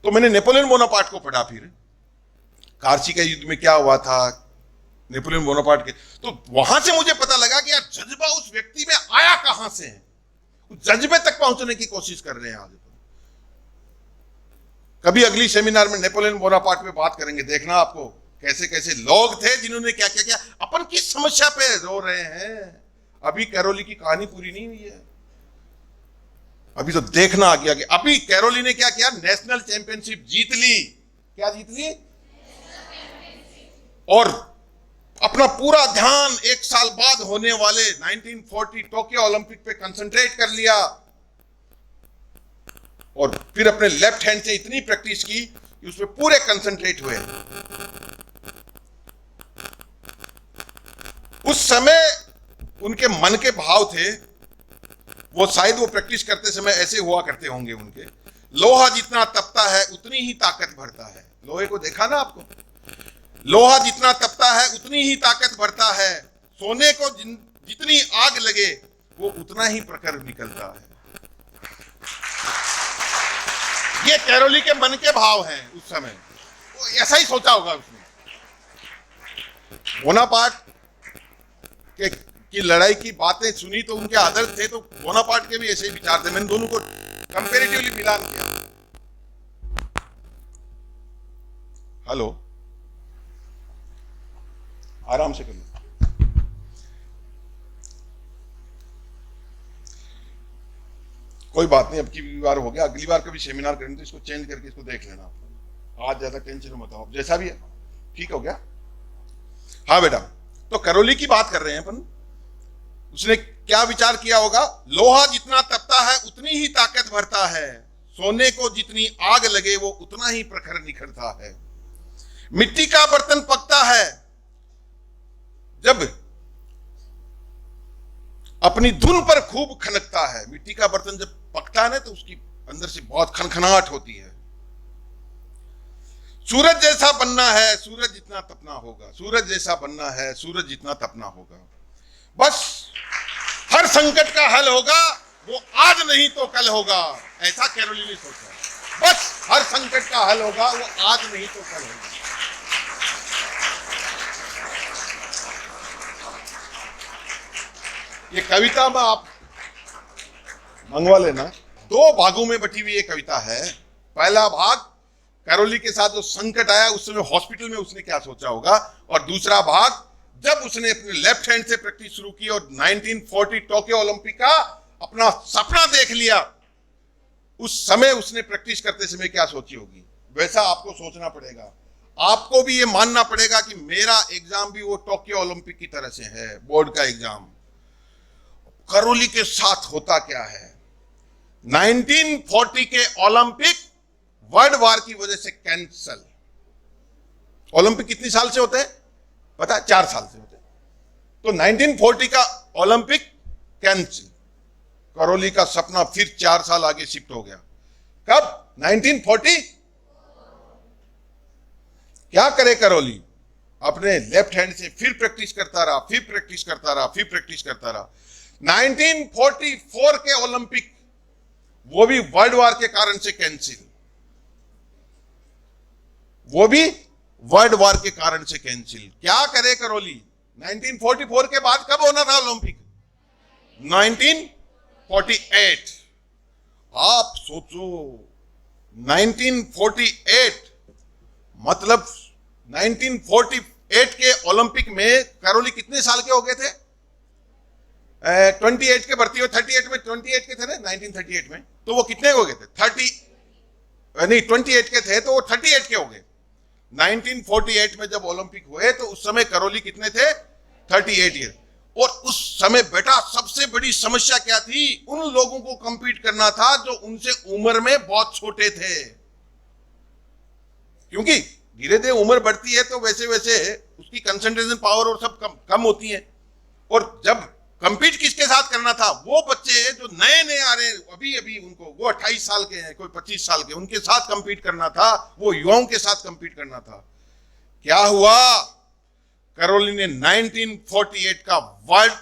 तो मैंने नेपोलियन बोनापार्ट को पढ़ा, फिर कार्ची के युद्ध में क्या हुआ था नेपोलियन बोनापार्ट के, तो वहां से मुझे पता लगा कि यार जज्बा उस व्यक्ति में आया कहां से है, उस जज्बे तक पहुंचने की कोशिश कर रहे हैं आज। कभी अगली सेमिनार में नेपोलियन बोनापार्ट पे बात करेंगे, देखना आपको कैसे कैसे लोग थे जिन्होंने क्या क्या किया, अपन किस समस्या पे रो रहे हैं। अभी कैरोली की कहानी पूरी नहीं हुई है, अभी तो देखना आ गया कि अभी कैरोली ने क्या किया, नेशनल चैंपियनशिप जीत ली। क्या जीत ली? और अपना पूरा ध्यान 1 साल बाद होने वाले 1940 टोक्यो ओलंपिक पे कंसंट्रेट कर लिया, और फिर अपने लेफ्ट हैंड से इतनी प्रैक्टिस की कि उसमें पूरे कंसंट्रेट हुए। उस समय उनके मन के भाव थे, वो शायद वो प्रैक्टिस करते समय ऐसे हुआ करते होंगे उनके, लोहा जितना तपता है उतनी ही ताकत भरता है। लोहे को देखा ना आपको, लोहा जितना तपता है उतनी ही ताकत भरता है, सोने को जितनी आग लगे वो उतना ही प्रखर निकलता है। ये कैरोली के मन के भाव हैं उस समय, वो ऐसा ही सोचा होगा उसने। बोनापार्ट की लड़ाई की बातें सुनी तो उनके आदर्श थे, तो बोनापार्ट के भी ऐसे ही विचार थे। मैंने दोनों को कंपैरेटिवली मिलान किया। हेलो, आराम से कर लो। कोई बात नहीं, अब की बार हो गया, अगली बार कभी सेमिनार करेंगे तो इसको चेंज करके इसको देख लेना आप। आज ज्यादा टेंशन मत हो, जैसा भी है ठीक हो गया। हाँ बेटा, तो करौली की बात कर रहे हैं अपन। उसने क्या विचार किया होगा? लोहा जितना तपता है उतनी ही ताकत भरता है, सोने को जितनी आग लगे वो उतना ही प्रखर निखरता है। मिट्टी का बर्तन पकता है जब अपनी धुन पर खूब खनकता है। मिट्टी का बर्तन जब पकता है ना तो उसकी अंदर से बहुत खनखनाहट होती है। सूरज जैसा बनना है, सूरज जितना तपना होगा। सूरज जैसा बनना है, सूरज जितना तपना होगा। बस हर संकट का हल होगा, वो आज नहीं तो कल होगा, ऐसा कैरोली ने सोचा। बस हर संकट का हल होगा, वो आज नहीं तो कल होगा। ये कविता में आप मंगवा लेना, 2 भागों में बटी हुई ये कविता है। पहला भाग कैरोली के साथ जो संकट आया उस समय हॉस्पिटल में उसने क्या सोचा होगा, और दूसरा भाग जब उसने अपने लेफ्ट हैंड से प्रैक्टिस शुरू की और 1940 टोक्यो ओलंपिक का अपना सपना देख लिया, उस समय उसने प्रैक्टिस करते समय क्या सोची होगी, वैसा आपको सोचना पड़ेगा। आपको भी ये मानना पड़ेगा कि मेरा एग्जाम भी वो टोक्यो ओलंपिक की तरह से है, बोर्ड का एग्जाम। करौली के साथ होता क्या है, 1940 के ओलंपिक वर्ल्ड वार की वजह से कैंसल। ओलंपिक कितनी साल से होते हैं पता है? 4 साल से होते हैं। तो 1940 का ओलंपिक कैंसिल, करौली का सपना फिर 4 साल आगे शिफ्ट हो गया। कब? 1940। क्या करे करौली? अपने लेफ्ट हैंड से फिर प्रैक्टिस करता रहा, फिर प्रैक्टिस करता रहा, फिर प्रैक्टिस करता रहा। 1944 के ओलंपिक वो भी वर्ल्ड वार के कारण से कैंसिल, वो भी वर्ल्ड वार के कारण से कैंसिल। क्या करे करौली? 1944 के बाद कब होना था ओलंपिक? 1948। आप सोचो 1948 मतलब 1948 के ओलंपिक में करौली कितने साल के हो गए थे? 28 के भर्ती हो, 38 में 28 के थे ना 1938 में, तो वो कितने हो गए थे? 28 के थे तो वो 38 के हो गए। 1948 में जब ओलंपिक हुए तो उस समय करौली कितने थे? 38 ईयर। और उस समय बेटा सबसे बड़ी समस्या क्या थी? उन लोगों को कंपीट करना था जो उनसे उम्र में बहुत छोटे थे, क्योंकि धीरे धीरे उम्र बढ़ती है तो वैसे वैसे उसकी कंसंट्रेशन पावर और सब कम होती है। और जब कंपीट किसके साथ करना था? वो बच्चे जो नए नए आ रहे हैं अभी अभी, उनको, वो 28 साल के हैं, कोई 25 साल के, उनके साथ कंपीट करना था, वो युवाओं के साथ कंपीट करना था। क्या हुआ? करौली ने 1948 का वर्ल्ड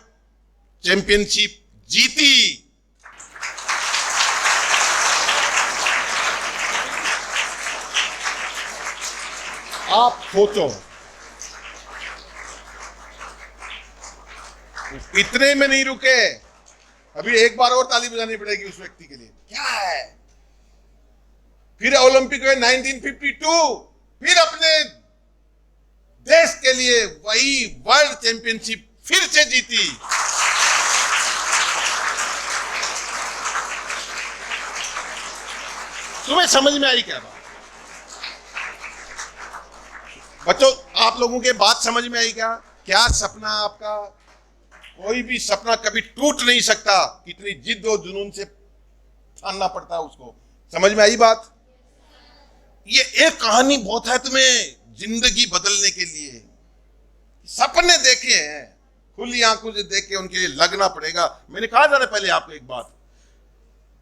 चैंपियनशिप जीती। आप सोचो, इतने में नहीं रुके, अभी एक बार और ताली बजानी पड़ेगी उस व्यक्ति के लिए। क्या है? फिर ओलंपिक में 1952 फिर अपने देश के लिए वही वर्ल्ड चैंपियनशिप फिर से जीती। तुम्हें समझ में आई क्या बात? बच्चों, आप लोगों के बात समझ में आई क्या? क्या सपना आपका? कोई भी सपना कभी टूट नहीं सकता, कितनी जिद और जुनून से ठानना पड़ता है उसको। समझ में आई बात? ये एक कहानी बहुत है तुम्हें जिंदगी बदलने के लिए। सपने देखे हैं, खुली आंखों से देख के उनके लिए लगना पड़ेगा। मैंने कहा था ना पहले आपको एक बात,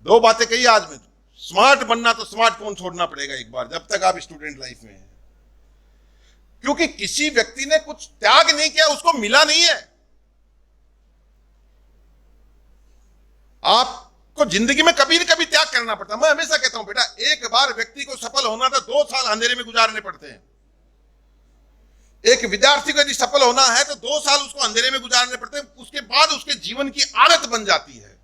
2 बातें कही आज में। स्मार्ट बनना तो स्मार्टफोन छोड़ना पड़ेगा एक बार, जब तक आप स्टूडेंट लाइफ में हैं, क्योंकि किसी व्यक्ति ने कुछ त्याग नहीं किया, उसको मिला नहीं है। आपको जिंदगी में कभी न कभी त्याग करना पड़ता है। मैं हमेशा कहता हूं बेटा, एक बार व्यक्ति को सफल होना था 2 साल अंधेरे में गुजारने पड़ते हैं। एक विद्यार्थी को यदि सफल होना है तो 2 साल उसको अंधेरे में गुजारने पड़ते हैं, उसके बाद उसके जीवन की आदत बन जाती है।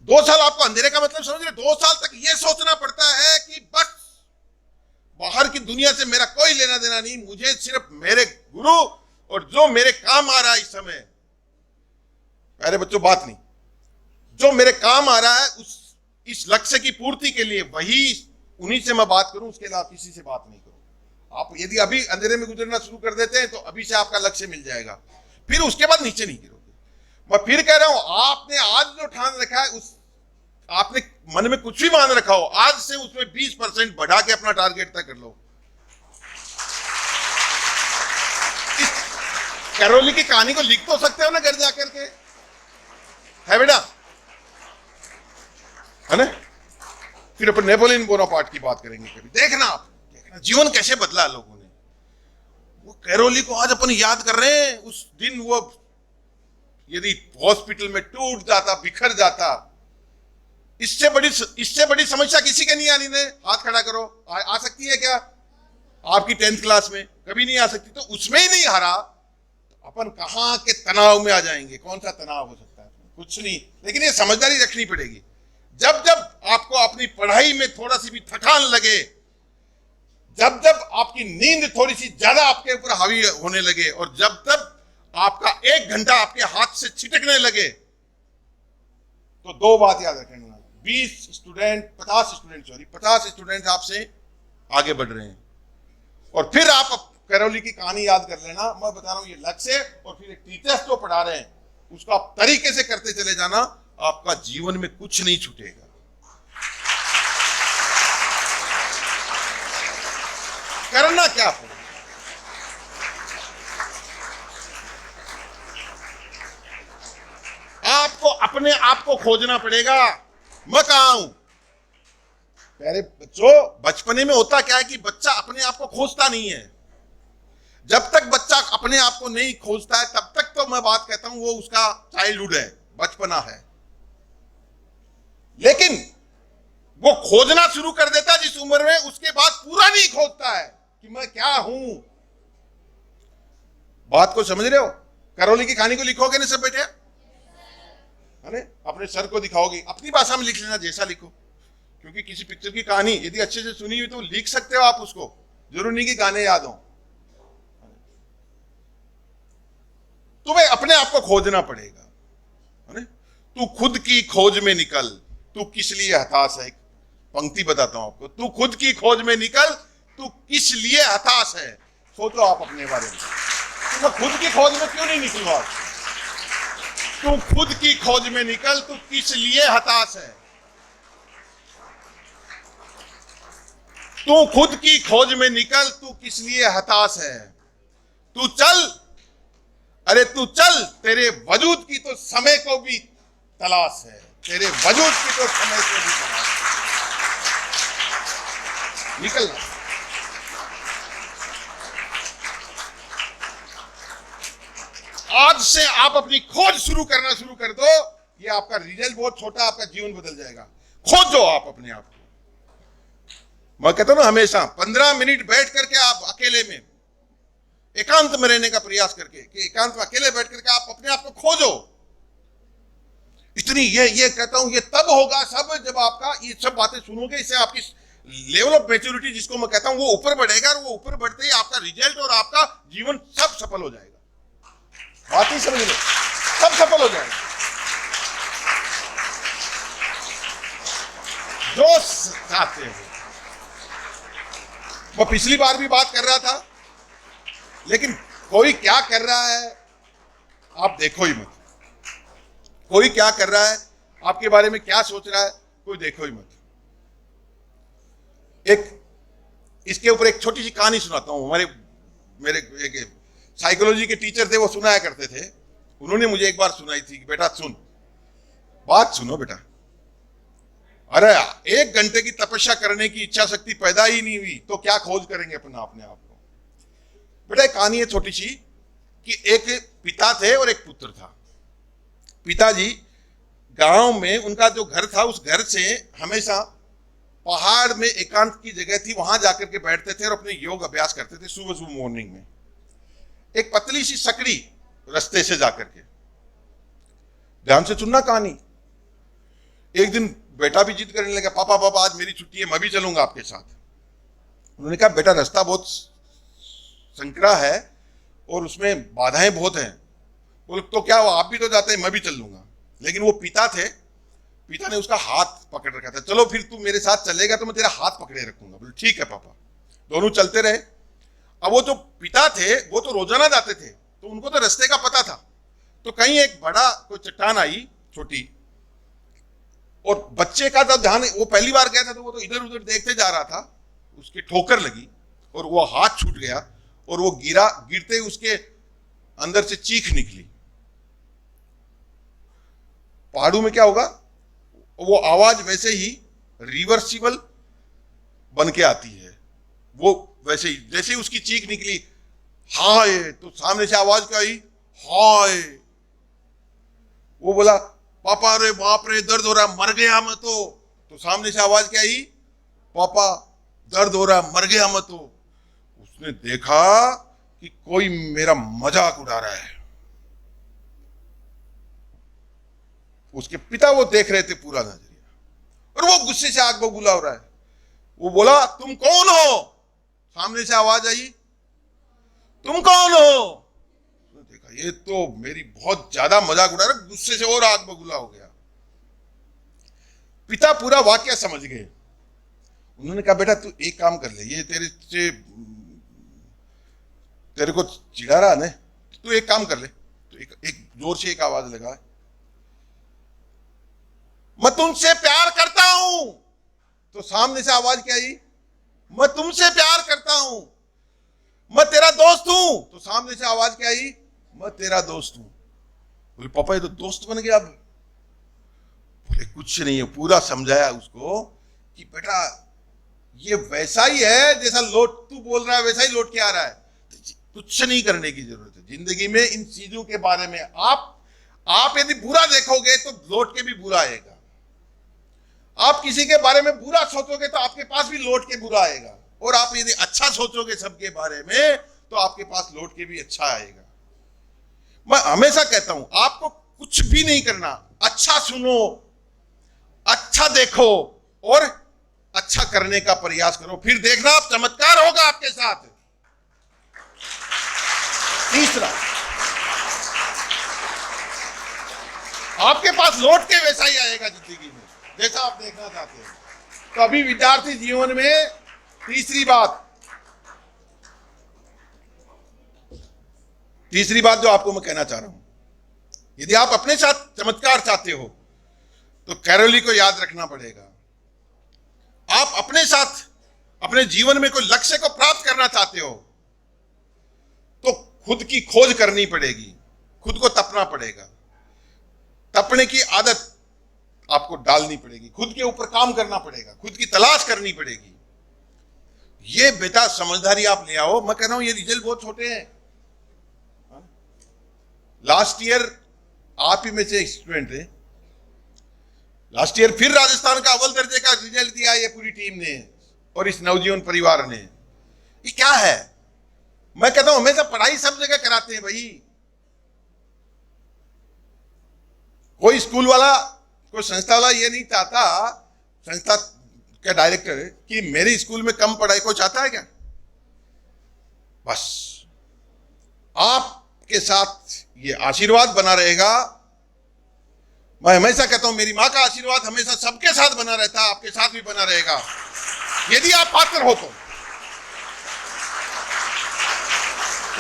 2 साल आपको अंधेरे का मतलब समझ रहे? 2 साल तक यह सोचना पड़ता है कि बस बाहर की दुनिया से मेरा कोई लेना देना नहीं, मुझे सिर्फ मेरे गुरु और जो मेरे काम आ रहा है इस समय। अरे बच्चों, बात नहीं, जो मेरे काम आ रहा है उस इस लक्ष्य की पूर्ति के लिए वही उन्हीं से मैं बात करूं, उसके अलावा किसी से बात नहीं करूं। आप यदि अभी अंधेरे में गुजरना शुरू कर देते हैं तो अभी से आपका लक्ष्य मिल जाएगा, फिर उसके बाद नीचे नहीं गिरोगे। मैं फिर कह रहा हूं, आपने आज जो ठान रखा है, उस आपने मन में कुछ भी मान रखा हो, आज से उसमें 20% बढ़ा के अपना टारगेट तय कर लो। इस कैरोली की कहानी को लिख तो सकते हो ना घर जाकर के, है बेटा, है ना? फिर अपन नेपोलियन बोनापार्ट की बात करेंगे कभी। देखना आप, देखना जीवन कैसे बदला लोगों ने। वो कैरोली को आज अपन याद कर रहे हैं। उस दिन वो यदि हॉस्पिटल में टूट जाता, बिखर जाता, इससे बड़ी समस्या किसी के नहीं आनी ने। हाथ खड़ा करो, आ सकती है क्या आपकी 10th क्लास में? कभी नहीं आ सकती। तो उसमें ही नहीं हारा, तो अपन कहां के तनाव में आ जाएंगे? कौन सा तनाव हो सकता है? कुछ नहीं। लेकिन ये समझदारी रखनी पड़ेगी। जब जब आपको अपनी पढ़ाई में थोड़ा सी भी थकान लगे, जब जब आपकी नींद थोड़ी सी ज्यादा आपके ऊपर हावी होने लगे, और जब तब आपका 1 घंटा आपके हाथ से छिटकने लगे, तो 2 बात याद रखना। 50 स्टूडेंट आपसे आगे बढ़ रहे हैं। और फिर आप कैरोली की कहानी याद कर लेना। मैं बता रहा हूं, ये लक्ष्य और फिर एक टीचर्स जो पढ़ा रहे हैं उसको आप तरीके से करते चले जाना, आपका जीवन में कुछ नहीं छूटेगा। करना क्या पड़ेगा? आपको अपने आप को खोजना पड़ेगा। मैं कहा हूं प्यारे बच्चों, बचपने में होता क्या है कि बच्चा अपने आप को खोजता नहीं है। जब तक बच्चा अपने आप को नहीं खोजता है, तब तक तो मैं बात कहता हूं वो उसका चाइल्डहुड है, बचपना है। लेकिन वो खोजना शुरू कर देता है जिस उम्र में, उसके बाद पूरा नहीं खोजता है कि मैं क्या हूं। बात को समझ रहे हो? कैरोली की कहानी को लिखोगे ना सब बेटे, है ना? अपने सर को दिखाओगे, अपनी भाषा में लिख लेना जैसा लिखो, क्योंकि किसी पिक्चर की कहानी यदि अच्छे से सुनी हुई तो लिख सकते हो आप उसको, जरूर नहीं कि गाने याद हो। तुम्हें अपने आप को खोजना पड़ेगा, है ना? तू खुद की खोज में निकल, तू किस लिए हताश है। पंक्ति बताता हूं आपको, तू खुद की खोज में निकल, तू किस लिए हताश है। सोचो आप अपने बारे में, मैं खुद की खोज में क्यों नहीं निकलूंगा? तू खुद की खोज में निकल, तू किस लिए हताश है। तू खुद की खोज में निकल, तू किस लिए हताश है। तू चल, अरे तू चल, तेरे वजूद की तो समय को भी तलाश है। तेरे वजूद की तो समय को भी तलाश है। निकलना। आज से आप अपनी खोज शुरू करना शुरू कर दो, ये आपका रिजल्ट बहुत छोटा, आपका जीवन बदल जाएगा। खोजो आप अपने आप को। मैं कहता हूं ना हमेशा 15 मिनट बैठ करके आप अकेले में एकांत में रहने का प्रयास करके, कि एकांत में अकेले बैठ करके आप अपने आप को खोजो। इतनी ये कहता हूं, ये तब होगा सब जब आपका ये सब बातें सुनोगे, इससे आपकी लेवल ऑफ मैच्योरिटी जिसको मैं कहता हूं वो ऊपर बढ़ेगा, और वो ऊपर बढ़ते ही आपका रिजल्ट और आपका जीवन सब सफल हो जाएगा। बात ही समझ लो, सब सफल हो जाएगा। जो चाहते हो। मैं पिछली बार भी बात कर रहा था, लेकिन कोई क्या कर रहा है आप देखो ही मत। कोई क्या कर रहा है, आपके बारे में क्या सोच रहा है, कोई देखो ही मत। इसके ऊपर एक छोटी सी कहानी सुनाता हूं। मेरे एक साइकोलॉजी के टीचर थे, वो सुनाया करते थे। उन्होंने मुझे एक बार सुनाई थी कि बेटा सुन, बात सुनो बेटा, अरे 1 घंटे की तपस्या करने की इच्छा शक्ति पैदा ही नहीं हुई तो क्या खोज करेंगे अपने आप को। बेटा एक कहानी है छोटी सी, कि एक पिता थे और एक पुत्र था। पिताजी गांव में उनका जो घर था, उस घर से हमेशा पहाड़ में एकांत की जगह थी, वहां जाकर के बैठते थे और अपने योग अभ्यास करते थे सुबह सुबह मॉर्निंग में। एक पतली सी सकड़ी रास्ते से जाकर के, ध्यान से सुनना कहानी। एक दिन बेटा भी जिद करने लगा, पापा पापा आज मेरी छुट्टी है, मैं भी चलूंगा आपके साथ। उन्होंने कहा बेटा रास्ता बहुत संकरा है और उसमें बाधाएं बहुत हैं। बोले तो क्या हुआ, आप भी तो जाते हैं, मैं भी चल लूंगा। लेकिन वो पिता थे, पिता ने उसका हाथ पकड़ रखा था। चलो फिर तू मेरे साथ चलेगा तो मैं तेरा हाथ पकड़े रखूंगा। बोले ठीक है पापा। दोनों चलते रहे। अब वो जो पिता थे वो तो रोजाना जाते थे, तो उनको तो रास्ते का पता था। तो कहीं एक बड़ा कोई चट्टान आई छोटी, और बच्चे का जब ध्यान, वो पहली बार गया था तो वो तो इधर उधर देखते जा रहा था, उसकी ठोकर लगी और वो हाथ छूट गया और वो गिरा। गिरते ही उसके अंदर से चीख निकली। पहाड़ों में क्या होगा, वो आवाज वैसे ही रिवर्सिबल बन के आती है। वो वैसे ही जैसे ही उसकी चीख निकली हाय, तो सामने से आवाज क्या आई, हाय। वो बोला पापा रे बाप रे दर्द हो रहा, मर गया मैं तो सामने से आवाज क्या आई, पापा दर्द हो रहा, मर गया मैं तो। उसने देखा कि कोई मेरा मजाक उड़ा रहा है। उसके पिता वो देख रहे थे पूरा नजरिया, और वो गुस्से से आग बबूला हो रहा है। वो बोला तुम कौन हो? सामने से आवाज आई तुम कौन हो? देखा ये तो मेरी बहुत ज्यादा मजाक उड़ा रहा, गुस्से से और आग बबूला हो गया। पिता पूरा वाक्य समझ गए। उन्होंने कहा बेटा तू एक काम कर ले, ये तेरे को चिढ़ा रहा ना, तू एक काम कर ले, तो एक जोर से एक आवाज लगा, मैं तुमसे प्यार करता हूं। तो सामने से आवाज क्या आई, मैं तुमसे प्यार करता हूं, मैं तेरा दोस्त हूं। तो सामने से आवाज क्या आई, मैं तेरा दोस्त हूं। बोले पापा ये तो दोस्त बन गया अब। बोले कुछ नहीं है, पूरा समझाया उसको कि बेटा ये वैसा ही है जैसा लौट तू बोल रहा है, वैसा ही लौट के आ रहा है। कुछ नहीं करने की जरूरत है जिंदगी में। इन चीजों के बारे में आप यदि बुरा देखोगे तो लौट के भी बुरा आएगा। आप किसी के बारे में बुरा सोचोगे तो आपके पास भी लौट के बुरा आएगा, और आप यदि अच्छा सोचोगे सबके बारे में तो आपके पास लौट के भी अच्छा आएगा। मैं हमेशा कहता हूं आपको कुछ भी नहीं करना, अच्छा सुनो, अच्छा देखो और अच्छा करने का प्रयास करो, फिर देखना आप चमत्कार होगा आपके साथ। तीसरा, आपके पास लौट के वैसा ही आएगा जिंदगी में जैसा आप देखना चाहते हैं। तो अभी विद्यार्थी जीवन में तीसरी बात जो आपको मैं कहना चाह रहा हूं, यदि आप अपने साथ चमत्कार चाहते हो तो कैरोली को याद रखना पड़ेगा। आप अपने साथ अपने जीवन में कोई लक्ष्य को प्राप्त करना चाहते हो तो खुद की खोज करनी पड़ेगी, खुद को तपना पड़ेगा। तपने की आदत आपको डालनी पड़ेगी, खुद के ऊपर काम करना पड़ेगा, खुद की तलाश करनी पड़ेगी। ये बेटा समझदारी आप ले आओ। मैं कह रहा हूं ये रिजल्ट बहुत छोटे हैं। लास्ट ईयर आप ही में से स्टूडेंट थे, लास्ट ईयर फिर राजस्थान का अव्वल दर्जे का रिजल्ट दिया ये पूरी टीम ने और इस नवजीवन परिवार ने। ये क्या है? मैं कहता हूं हमेशा पढ़ाई सब जगह कराते हैं भाई। कोई स्कूल वाला, कोई संस्था वाला ये नहीं चाहता, संस्था का डायरेक्टर कि मेरे स्कूल में कम पढ़ाई, कोई चाहता है क्या? बस आपके साथ ये आशीर्वाद बना रहेगा। मैं हमेशा कहता हूं मेरी मां का आशीर्वाद हमेशा सबके साथ बना रहता है, आपके साथ भी बना रहेगा यदि आप पात्र हो तो।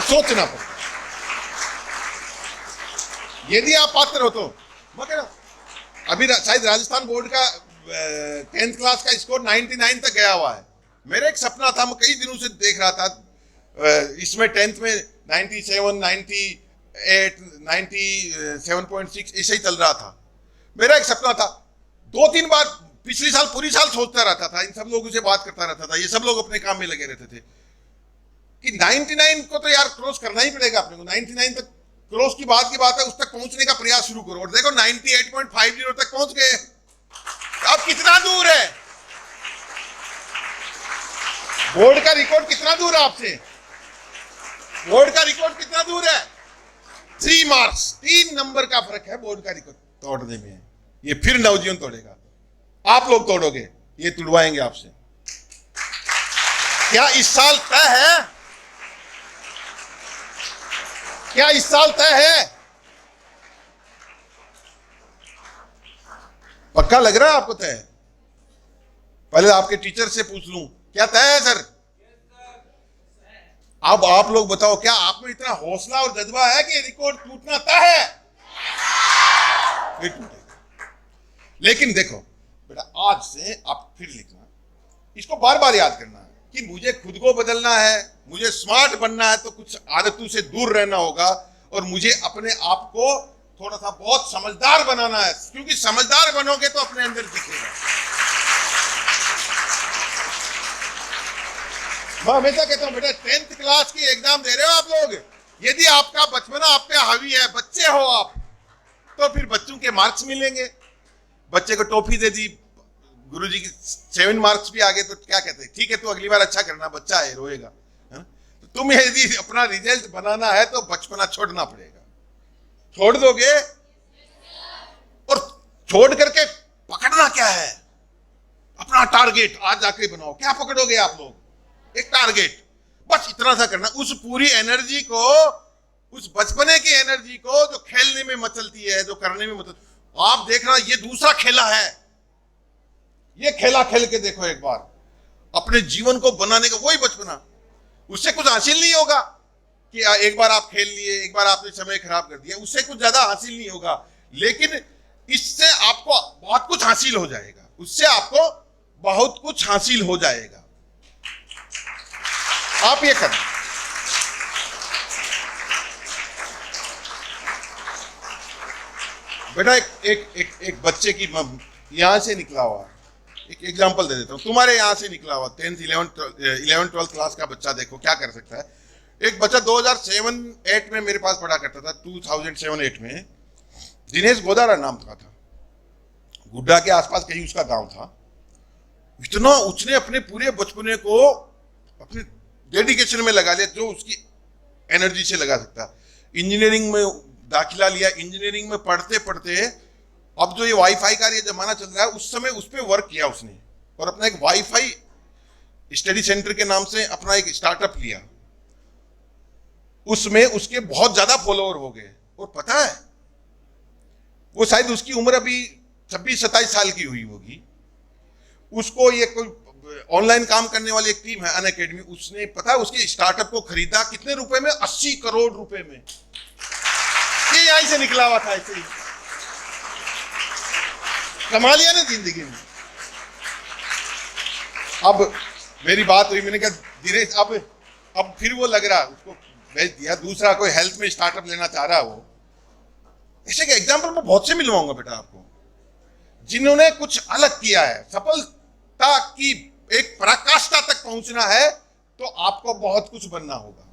सोचना पड़ता, यदि आप पात्र हो तो। मैं कह रहा हूं अभी शायद राजस्थान बोर्ड का 10th क्लास का स्कोर 99 तक गया हुआ है। मेरा एक सपना था, मैं कई दिनों से देख रहा था, इसमें 10th में 97, 98, 97.6 ऐसे ही चल रहा था। मेरा एक सपना था, 2-3 बार पिछले साल पूरी साल सोचता रहता था, इन सब लोगों से बात करता रहता था, ये सब लोग अपने काम में लगे रहते थे कि 99 को तो यार क्रॉस करना ही पड़ेगा अपने को। 99 तक क्रॉस की बात है, उस तक पहुंचने का प्रयास शुरू करो। और देखो 98.50 तक पहुंच गए। अब कितना दूर है? बोर्ड का रिकॉर्ड कितना दूर है आपसे? बोर्ड का रिकॉर्ड कितना दूर है? 3 मार्क्स, 3 नंबर का फर्क है बोर्ड का रिकॉर्ड तोड़ने में। ये फिर नवजीवन तोड़ेगा, आप लोग तोड़ोगे, ये तुड़वाएंगे आपसे। क्या इस साल तय है? क्या इस साल तय है? पक्का लग रहा है आपको तय? पहले आपके टीचर से पूछ लूं, क्या तय है सर? अब आप लोग बताओ, क्या आप में इतना हौसला और जज्बा है कि रिकॉर्ड टूटना तय है? टूटेगा। लेकिन देखो बेटा, आज से आप फिर लिखना, इसको बार बार याद करना है कि मुझे खुद को बदलना है, मुझे स्मार्ट बनना है, तो कुछ आदतों से दूर रहना होगा और मुझे अपने आप को थोड़ा सा बहुत समझदार बनाना है, क्योंकि समझदार बनोगे तो अपने अंदर दिखेगा। मैं हमेशा कहता हूं बेटा, 10th क्लास की एग्जाम दे रहे हो आप लोग, यदि आपका बचपना आप पे हावी है, बच्चे हो आप, तो फिर बच्चों के मार्क्स मिलेंगे। बच्चे को टॉफी दे दी, गुरुजी की 7 मार्क्स भी आ गए, तो क्या कहते हैं, ठीक है तू अगली बार अच्छा करना, बच्चा है रोएगा, है ना? तो तुम यदि अपना रिजल्ट बनाना है तो बचपना छोड़ना पड़ेगा। छोड़ दोगे? और छोड़ करके पकड़ना क्या है? अपना टारगेट आज जाके बनाओ। क्या पकड़ोगे आप लोग? एक टारगेट, बस इतना सा करना। उस पूरी एनर्जी को, उस बचपने की एनर्जी को जो खेलने में मचलती है, जो करने में मचलती, आप देखना ये दूसरा खेला है, ये खेला खेल के देखो एक बार, अपने जीवन को बनाने का वही बचपना। उससे कुछ हासिल नहीं होगा कि एक बार आप खेल लिए, एक बार आपने समय खराब कर दिया, उससे कुछ ज्यादा हासिल नहीं होगा, लेकिन इससे आपको बहुत कुछ हासिल हो जाएगा, उससे आपको बहुत कुछ हासिल हो जाएगा। आप ये करना। बेटा एक बच्चे की यहां से निकला हुआ, एक एग्जांपल दे देता हूं, तुम्हारे यहां से निकला हुआ 10th 11th 12th क्लास का बच्चा देखो क्या कर सकता है। एक बच्चा 2007-8 में मेरे पास पढ़ा करता था, 2007-8 में, दिनेश गोदारा नाम का था, गुड्डा के आसपास कहीं उसका गांव था। इतना उसने अपने पूरे बचपने को अपने डेडिकेशन में लगा लिया जो उसकी एनर्जी से लगा सकता। इंजीनियरिंग में दाखिला लिया, इंजीनियरिंग में पढ़ते पढ़ते अब जो ये वाईफाई का ये जमाना चल रहा है, उस समय उस पर वर्क किया उसने और अपना एक वाईफाई स्टडी सेंटर के नाम से अपना एक स्टार्टअप लिया। उसमें उसके बहुत ज्यादा फॉलोअर हो गए और पता है वो शायद उसकी उम्र अभी 26-27 साल की हुई होगी। उसको ये कोई ऑनलाइन काम करने वाली एक टीम है अनअकैडमी, उसने पता है उसके स्टार्टअप को खरीदा कितने रुपए में? 80 करोड़ रुपए में। ये यहीं से निकला हुआ था, ऐसे ही कमा लिया ना जिंदगी में। अब मेरी बात हुई, मैंने कहा दिनेश अब फिर वो लग रहा, उसको भेज दिया, दूसरा कोई हेल्थ में स्टार्टअप लेना चाह रहा है वो। ऐसे के एग्जाम्पल मैं बहुत से मिलवाऊंगा बेटा आपको, जिन्होंने कुछ अलग किया है। सफलता की एक पराकाष्ठा तक पहुंचना है तो आपको बहुत कुछ बनना होगा।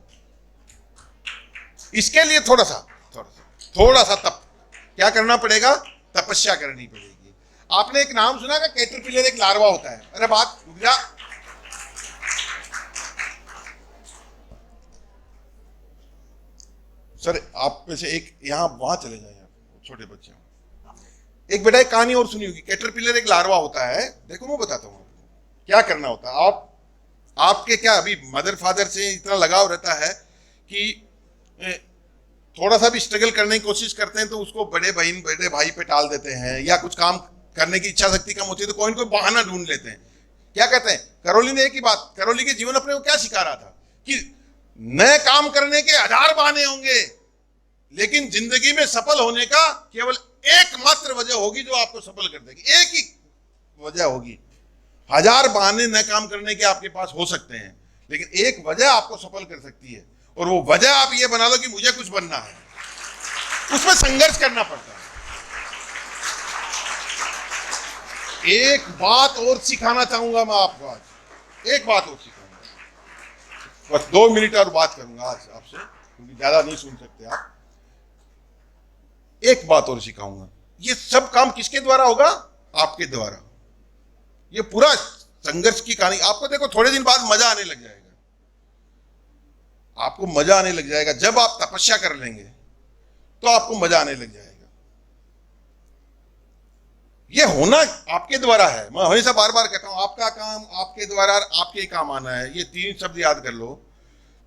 इसके लिए थोड़ा सा तप क्या करना पड़ेगा? तपस्या करनी पड़ेगी। आपने एक नाम सुना का कैटरपिलर एक लार्वा होता है? अरे बात रुक जा, सर आप में से एक यहां वहां चले जाए, छोटे बच्चे। एक बेटा एक कहानी और सुनी होगी, कैटरपिलर एक लार्वा होता है। देखो मैं बताता हूं आपको क्या करना होता है। आपके क्या अभी मदर फादर से इतना लगाव रहता है कि थोड़ा सा भी स्ट्रगल करने की कोशिश करते हैं तो उसको बड़े भाई पे टाल देते हैं, या कुछ काम करने की इच्छा शक्ति कम होती है तो कोई ना कोई बहाना ढूंढ लेते हैं। क्या कहते हैं, करोली ने एक ही बात, करोली के जीवन अपने को क्या सिखा रहा था कि नए काम करने के 1000 बहाने होंगे, लेकिन जिंदगी में सफल होने का केवल एकमात्र वजह होगी जो आपको सफल कर देगी। एक ही वजह होगी। 1000 बहाने नए काम करने के आपके पास हो सकते हैं, लेकिन एक वजह आपको सफल कर सकती है, और वो वजह आप ये बना लो कि मुझे कुछ बनना है। उसमें संघर्ष करना पड़ता है। एक बात और सिखाना चाहूंगा मैं आपको आज, एक बात और सिखाऊंगा, बस 2 मिनट और बात करूंगा आज आपसे, क्योंकि ज्यादा नहीं सुन सकते आप। एक बात और सिखाऊंगा, ये सब काम किसके द्वारा होगा? आपके द्वारा। ये पूरा संघर्ष की कहानी आपको देखो थोड़े दिन बाद मजा आने लग जाएगा। आपको मजा आने लग जाएगा जब आप तपस्या कर लेंगे तो आपको मजा आने लग जाएगा। ये होना आपके द्वारा है। मैं हमेशा बार बार कहता हूं, आपका काम आपके द्वारा, आपके काम आना है। ये 3 शब्द याद कर लो।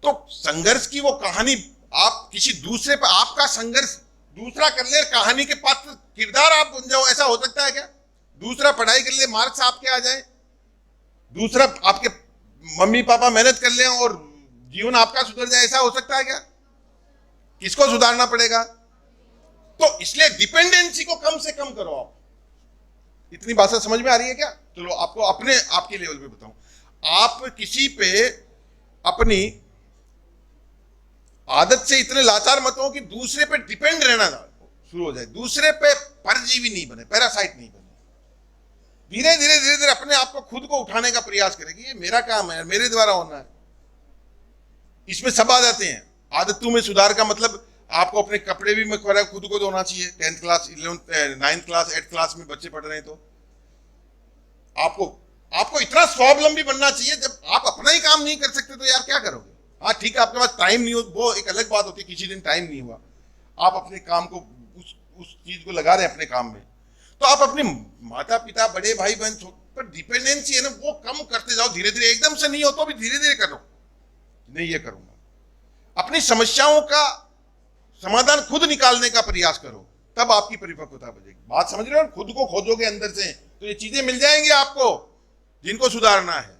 तो संघर्ष की वो कहानी आप किसी दूसरे पर, आपका संघर्ष दूसरा कर ले, कहानी के पात्र किरदार आप बन जाओ, ऐसा हो सकता है क्या? दूसरा पढ़ाई के लिए मार्क्स आपके आ जाए, दूसरा आपके मम्मी पापा मेहनत कर लें और जीवन आपका सुधर जाए, ऐसा हो सकता है क्या? किसको सुधारना पड़ेगा? तो इसलिए डिपेंडेंसी को कम से कम करो। आप इतनी भाषा समझ में आ रही है क्या? चलो आपको अपने आपके लेवल पे बताऊं, आप किसी पे अपनी आदत से इतने लाचार मत हो कि दूसरे पे डिपेंड रहना शुरू हो जाए, दूसरे पे परजीवी नहीं बने, पैरासाइट नहीं बने। धीरे धीरे धीरे धीरे अपने आप को खुद को उठाने का प्रयास करेगी, ये मेरा काम है, मेरे द्वारा होना है। इसमें सब आ जाते हैं। आदतों में सुधार का मतलब आपको अपने कपड़े भी खुद को धोना चाहिए। 10th class 11th 9th class 8th class में बच्चे पढ़ रहे हैं तो आपको इतना स्वावलंबी बनना चाहिए। जब आप अपना ही काम नहीं कर सकते तो यार क्या करोगे? हाँ ठीक है, आपके पास टाइम नहीं हो, वो एक अलग बात होती है। किसी दिन टाइम नहीं हुआ, आप अपने काम को उस चीज को लगा रहे हैं अपने काम में, तो आप अपने माता पिता बड़े भाई बहन पर डिपेंडेंसी है ना, वो कम करते जाओ धीरे धीरे। एकदम से नहीं हो तो भी धीरे धीरे करो। नहीं ये करूंगा, अपनी समस्याओं का समाधान खुद निकालने का प्रयास करो, तब आपकी परिपक्वता बजेगी। बात समझ रहे हो? खुद को खोजोगे अंदर से तो ये चीजें मिल जाएंगी आपको जिनको सुधारना है।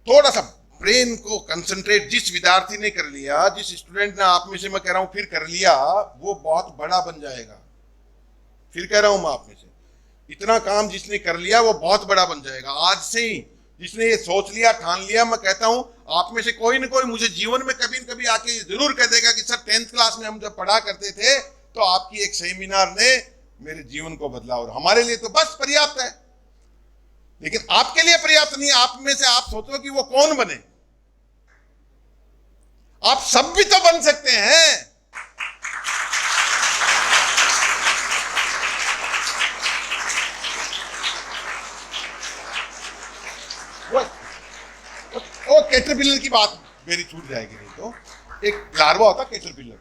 थोड़ा सा ब्रेन को कंसंट्रेट जिस विद्यार्थी ने कर लिया, जिस स्टूडेंट ने आप में से मैं कह रहा हूं फिर कर लिया, वो बहुत बड़ा बन जाएगा। फिर कह रहा हूं मैं आप में से, इतना काम जिसने कर लिया वो बहुत बड़ा बन जाएगा। आज से ही जिसने ये सोच लिया, ठान लिया, मैं कहता हूं आप में से कोई न कोई मुझे जीवन में कभी न कभी आके जरूर कह देगा कि सर 10th क्लास में हम जब पढ़ा करते थे तो आपकी एक सेमिनार ने मेरे जीवन को बदला, और हमारे लिए तो बस पर्याप्त है। लेकिन आपके लिए पर्याप्त नहीं। आप में से आप सोचो कि वो कौन बने? आप सब भी तो बन सकते हैं। वो कैटरपिलर की बात मेरी छूट जाएगी नहीं तो। एक लार्वा होता कैटरपिलर,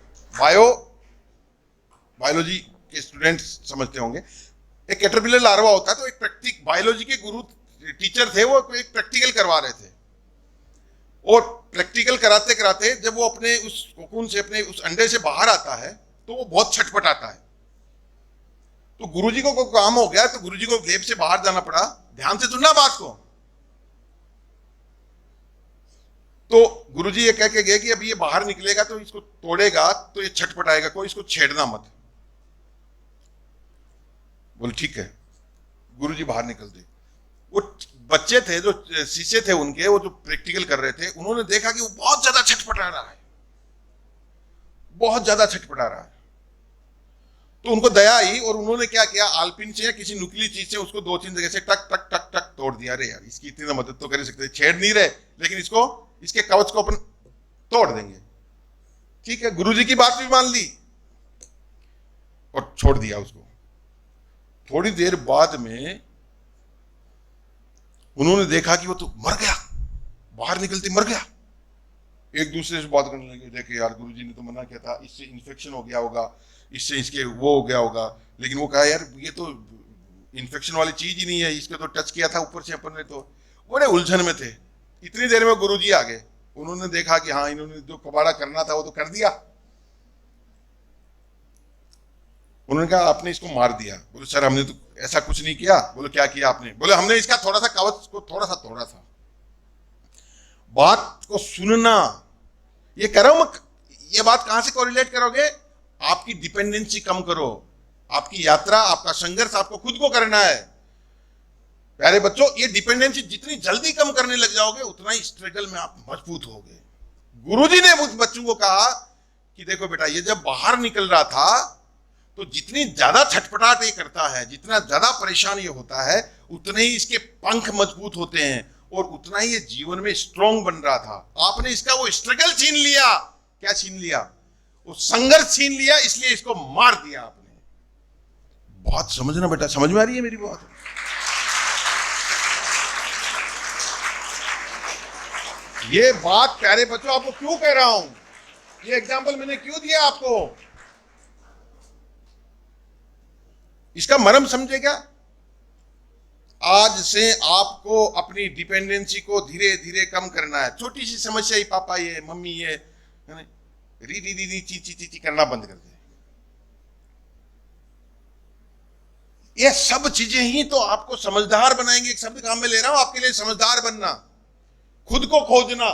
बायोलॉजी के स्टूडेंट्स समझते होंगे। एक कैटरपिलर लार्वा होता है, तो एक बायोलॉजी के गुरु टीचर थे, वो एक प्रैक्टिकल करवा रहे थे, और प्रैक्टिकल कराते कराते जब वो अपने उस कोकून से, अपने उस अंडे से बाहर आता है तो वो बहुत छटपटाता है। तो गुरुजी को काम हो गया, तो गुरुजी को लैब से बाहर जाना पड़ा। ध्यान से सुनना बात को। तो गुरुजी ये कह के गए कि अब ये बाहर निकलेगा तो इसको तोड़ेगा तो ये छटपटाएगा, कोई इसको छेड़ना मत। बोले ठीक है। गुरुजी बाहर निकलते, वो बच्चे थे जो शिष्य थे उनके, वो जो प्रैक्टिकल कर रहे थे, उन्होंने देखा कि वो बहुत ज्यादा छटपटा रहा है, बहुत ज्यादा छटपटा रहा है। तो उनको दया आई और उन्होंने क्या किया, आलपिन से या किसी नुकीली चीज से उसको 2-3 जगह से टक टक टक टक तोड़ दिया। अरे यार इसकी इतनी मदद तो कर सकते, छेड़ नहीं रहे लेकिन इसको, इसके कवच को अपन तोड़ देंगे। ठीक है, गुरुजी की बात भी मान ली और छोड़ दिया उसको। थोड़ी देर बाद में उन्होंने देखा कि वो तो मर गया, बाहर निकलते मर गया। एक दूसरे से बात करने लगे, देखे यार गुरुजी ने तो मना किया था, इससे इन्फेक्शन हो गया होगा, इससे इसके वो हो गया होगा। लेकिन वो कहा यार ये तो इन्फेक्शन वाली चीज ही नहीं है, इसके तो टच किया था ऊपर से अपन ने। तो बड़े उलझन में थे। इतनी देर में गुरुजी आ गए। उन्होंने देखा कि हाँ इन्होंने जो कबाड़ा करना था वो तो कर दिया। उन्होंने कहा आपने इसको मार दिया। बोले सर हमने तो ऐसा कुछ नहीं किया। बोले क्या किया आपने? बोले हमने इसका थोड़ा सा कवच को थोड़ा सा तोड़ा था। बात को सुनना, ये कह रहा हूं मैं, ये बात कहां से कोरिलेट करोगे? आपकी डिपेंडेंसी कम करो। आपकी यात्रा, आपका संघर्ष आपको खुद को करना है। प्यारे बच्चों, ये डिपेंडेंसी जितनी जल्दी कम करने लग जाओगे उतना ही स्ट्रगल में आप मजबूत होगे। गुरुजी ने उस बच्चों को कहा कि देखो बेटा, ये जब बाहर निकल रहा था तो जितनी ज्यादा छटपटाहट ये करता है, जितना ज्यादा परेशान ये होता है, उतने ही इसके पंख मजबूत होते हैं और उतना ही ये जीवन में स्ट्रांग बन रहा था। आपने इसका वो स्ट्रगल छीन लिया। क्या छीन लिया? वो संघर्ष छीन लिया, इसलिए इसको मार दिया आपने। बहुत समझना बेटा, समझ में आ रही है मेरी बात? ये बात प्यारे बच्चों आपको क्यों कह रहा हूं, ये एग्जाम्पल मैंने क्यों दिया आपको, इसका मर्म समझेगा। आज से आपको अपनी डिपेंडेंसी को धीरे धीरे कम करना है। छोटी सी समस्या ही, पापा ये, मम्मी ये, री री री री ची ची ची ची करना बंद कर दे। ये सब चीजें ही तो आपको समझदार बनाएंगे। एक शब्द काम में ले रहा हूं आपके लिए, समझदार बनना, खुद को खोजना,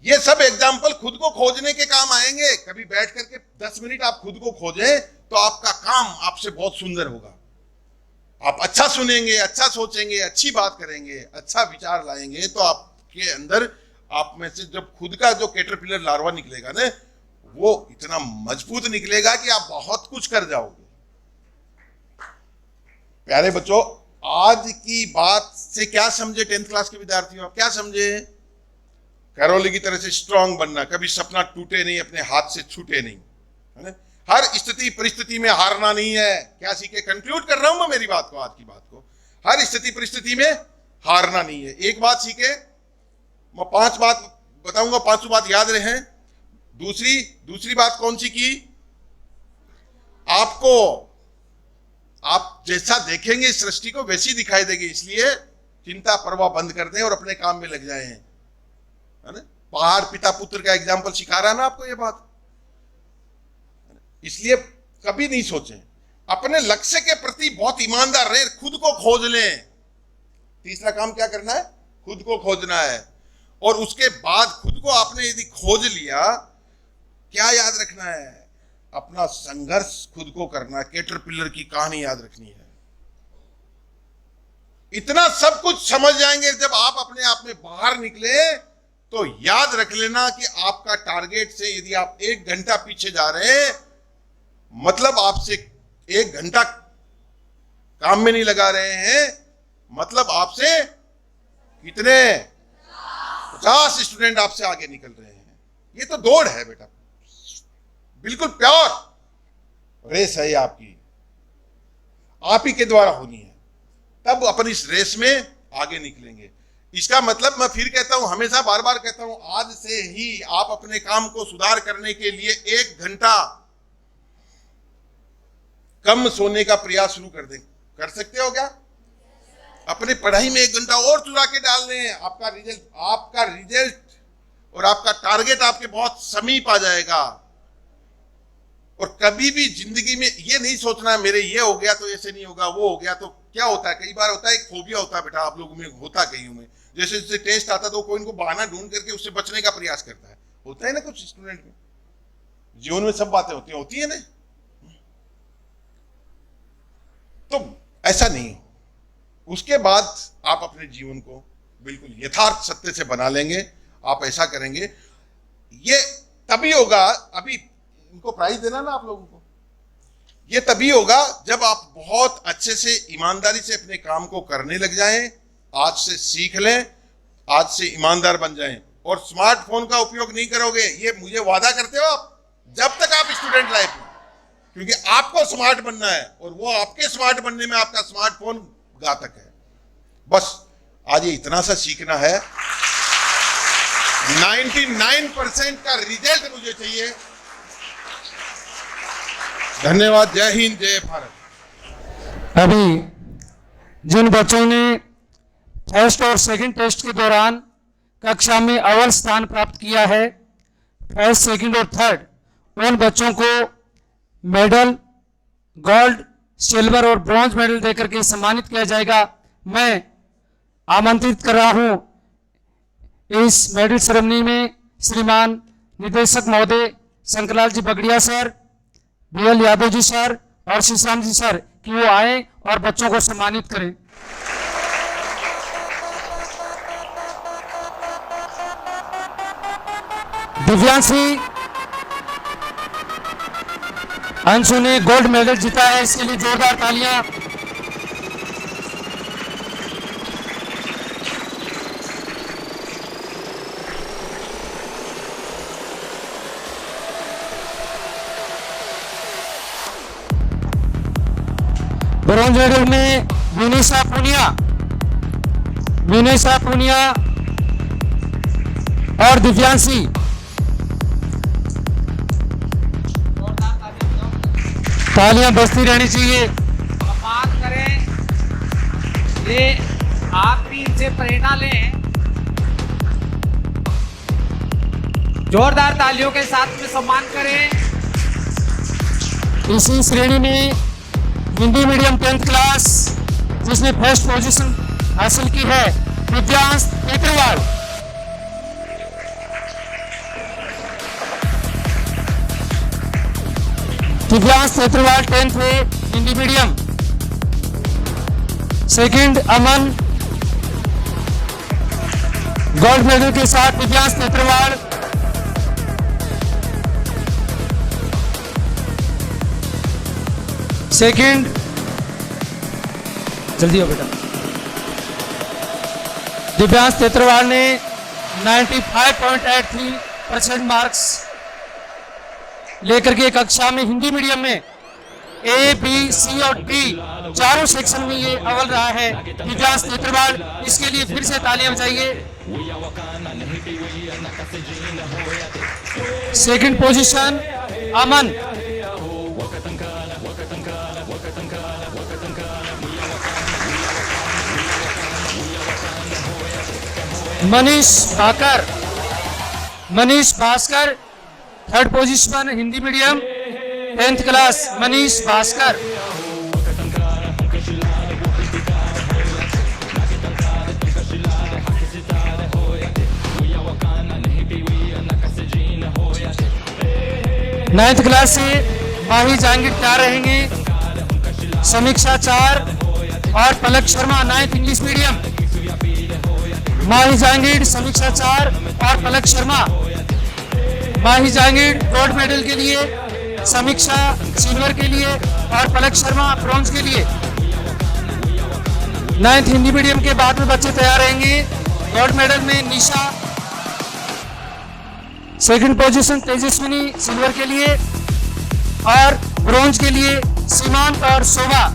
ये सब एग्जाम्पल खुद को खोजने के काम आएंगे। कभी बैठ करके 10 मिनट आप खुद को खोजें तो आपका काम आपसे बहुत सुंदर होगा। आप अच्छा सुनेंगे, अच्छा सोचेंगे, अच्छी बात करेंगे, अच्छा विचार लाएंगे तो आपके अंदर, आप में से जब खुद का जो कैटरपिलर लार्वा निकलेगा ना, वो इतना मजबूत निकलेगा कि आप बहुत कुछ कर जाओगे। प्यारे बच्चों, आज की बात से क्या समझे 10th क्लास के विद्यार्थियों, आप क्या समझे? कैरोली की तरह से स्ट्रांग बनना, कभी सपना टूटे नहीं, अपने हाथ से छूटे नहीं, है ना? हर स्थिति परिस्थिति में हारना नहीं है। क्या सीखे? कंक्लूड कर रहा हूं मैं मेरी बात को, आज की बात को। हर स्थिति परिस्थिति में हारना नहीं है। एक बात सीखे, मैं 5 बात बताऊंगा, 5 बात याद रहे। दूसरी बात कौन सी की? आपको, आप जैसा देखेंगे सृष्टि को वैसी दिखाई देगी, इसलिए चिंता परवाह बंद कर दें और अपने काम में लग जाएं, है ना? पहाड़ पिता पुत्र का एग्जाम्पल सिखा रहा ना आपको ये बात। इसलिए कभी नहीं सोचें, अपने लक्ष्य के प्रति बहुत ईमानदार रहे, खुद को खोज लें। तीसरा काम क्या करना है? खुद को खोजना है। और उसके बाद खुद को आपने यदि खोज लिया, क्या याद रखना है? अपना संघर्ष खुद को करना, कैटरपिलर की कहानी याद रखनी है। इतना सब कुछ समझ जाएंगे जब आप अपने आप में बाहर निकले, तो याद रख लेना कि आपका टारगेट से यदि आप 1 घंटा पीछे जा रहे हैं, मतलब आपसे 1 घंटा काम में नहीं लगा रहे हैं, मतलब आपसे कितने 50 स्टूडेंट आपसे आगे निकल रहे हैं। ये तो दौड़ है बेटा, बिल्कुल प्योर रेस है आपकी, आप ही के द्वारा होनी है। तब अपन इस रेस में आगे निकलेंगे। इसका मतलब मैं फिर कहता हूं, हमेशा बार बार कहता हूं, आज से ही आप अपने काम को सुधार करने के लिए 1 घंटा कम सोने का प्रयास शुरू कर दें। कर सकते हो क्या? अपनी पढ़ाई में 1 घंटा और चुरा के डाल दें, आपका रिजल्ट और आपका टारगेट आपके बहुत समीप आ जाएगा। और कभी भी जिंदगी में ये नहीं सोचना मेरे ये हो गया तो ऐसे नहीं होगा, वो हो गया तो क्या होता है। कई बार होता है, एक फोबिया होता है बेटा, आप लोगों में होता, कईयों में, जैसे जैसे टेस्ट आता तो कोई इनको बहाना ढूंढ करके उससे बचने का प्रयास करता है। होता है ना कुछ स्टूडेंट में, जीवन में सब बातें होती है ना। तो ऐसा नहीं हो। उसके बाद आप अपने जीवन को बिल्कुल यथार्थ सत्य से बना लेंगे। आप ऐसा करेंगे, ये तभी होगा। अभी इनको प्राइज देना ना आप लोगों को, ये तभी होगा जब आप बहुत अच्छे से ईमानदारी से अपने काम को करने लग जाएं। आज से सीख लें, आज से ईमानदार बन जाएं। और स्मार्टफोन का उपयोग नहीं करोगे, ये मुझे वादा करते हो आप, जब तक आप स्टूडेंट लाइफ में, क्योंकि आपको स्मार्ट बनना है और वो आपके स्मार्ट बनने में आपका स्मार्टफोन घातक है। बस आज ये इतना सा सीखना है। 99% का रिजल्ट मुझे चाहिए। धन्यवाद। जय हिंद, जय भारत। अभी जिन बच्चों ने फर्स्ट और सेकंड टेस्ट के दौरान कक्षा में अव्वल स्थान प्राप्त किया है, फर्स्ट, सेकंड और थर्ड, उन बच्चों को मेडल, गोल्ड, सिल्वर और ब्रॉन्ज मेडल देकर के सम्मानित किया जाएगा। मैं आमंत्रित कर रहा हूं इस मेडल सेरेमनी में श्रीमान निदेशक महोदय शंकरलाल जी Bagadia sir, BL Yadav ji sir और श्रीश्याम जी सर, कि वो आए और बच्चों को सम्मानित करें। दिव्यांशी अंशु ने गोल्ड मेडल जीता है, इसके लिए जोरदार तालियां। ब्रॉन्ज मेडल में विनेशा पुनिया और दिव्यांशी। तालियां बजती रहनी चाहिए। सम्मान करें, ये आप भी इनसे प्रेरणा लें। जोरदार तालियों के साथ में सम्मान करें। इसी श्रेणी में हिंदी मीडियम 10th क्लास जिसने फर्स्ट पोजीशन हासिल की है दिव्यांश तेतरवाल। दिव्यांश तेतरवाल 10th में हिंदी मीडियम। सेकंड अमन गोल्ड मेडल के साथ दिव्यांश तेतरवाल। सेकंड जल्दी हो बेटा। दिव्यांश तेतरवाल ने 95.83% मार्क्स लेकर के कक्षा में हिंदी मीडियम में ए, बी, सी और डी चारों सेक्शन में ये अव्वल रहा है दिव्यांश तेतरवाल। इसके लिए फिर से तालियां बजाइए। Second position Aman. Manish Bhaskar third position Hindi medium 10th class Manish Bhaskar. Ninth class से माही जहांगीर 4 रहेंगे, समीक्षा 4 और Palak Sharma 9th English medium. Mahi Jahangir, Samiksha 4 और पलक शर्मा। माही जहांगीर गोल्ड मेडल के लिए, समीक्षा सिल्वर के लिए और पलक शर्मा ब्रॉन्ज के लिए। 9th हिंदी मीडियम के बाद में बच्चे तैयार रहेंगे। गोल्ड मेडल में निशा, सेकंड पोजीशन तेजस्विनी सिल्वर के लिए और ब्रॉन्ज के लिए सीमांत और शोभा।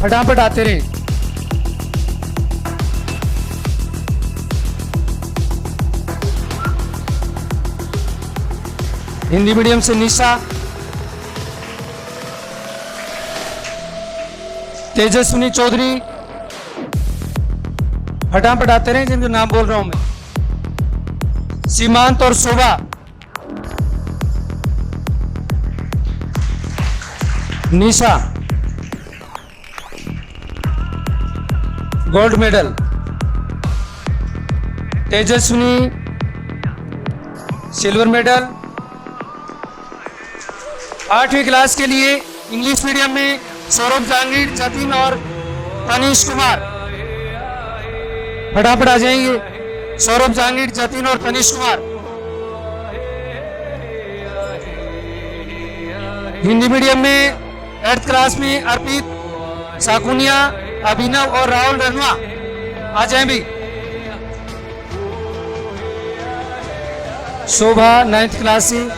फटाफट आते रहे। हिंदी मीडियम से निशा, तेजस्विनी चौधरी। फटाफट आते रहे जिनके नाम बोल रहा हूं मैं। सीमांत और Shobha. Nisha gold medal, Tejaswini silver medal. 8वीं क्लास के लिए इंग्लिश मीडियम में सौरभ जहांगीर, जतिन और तनिष कुमार। फटाफट आ जाएंगे। सौरभ जहांगीर, जतिन और तनिष कुमार। हिंदी मीडियम में 8th क्लास में अर्पित, साकुनिया, अभिनव और राहुल रनवा आ जाए भी। शोभा 9th क्लास से।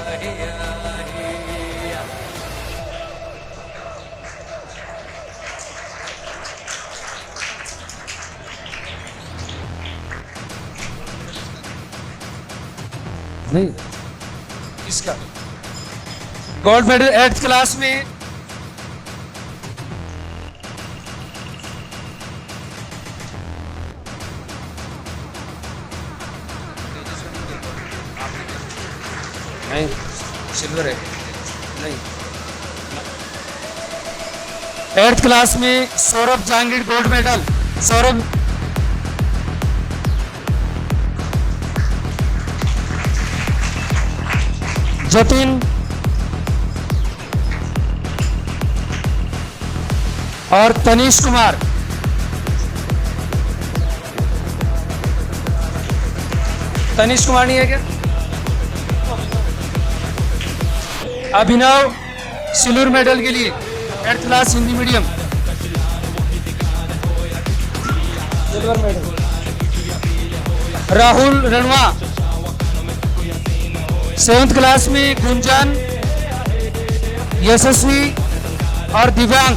नहीं इसका गोल्ड मेडल 8th क्लास में नहीं, सिल्वर है नहीं। 8th क्लास में सौरभ जहांगीर गोल्ड मेडल। सौरभ जतिन और तनिष कुमार। तनिष कुमार नहीं है क्या? अभिनव सिल्वर मेडल के लिए 8th class Hindi medium silver medal. Rahul Ranwa 7th class में गुंजन, यशस्वी और दिव्यांग।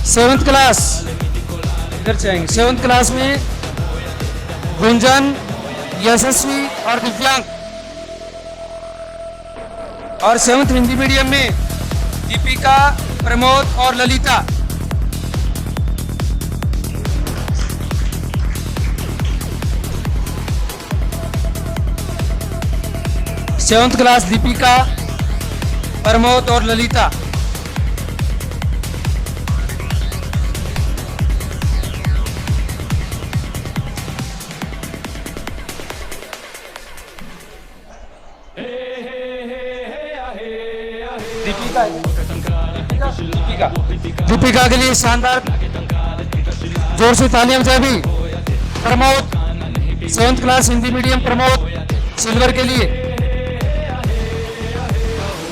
7th क्लास इधर जाएंगे। 7th क्लास में गुंजन, यशस्वी और दिव्यांग। और 7th हिंदी मीडियम में दीपिका, प्रमोद और ललिता। 7th क्लास दीपिका, प्रमोद और ललिता। दीपिका के लिए शानदार जोर से तालियां बजाएं भी। Pramod 7th class Hindi medium, Pramod silver के लिए,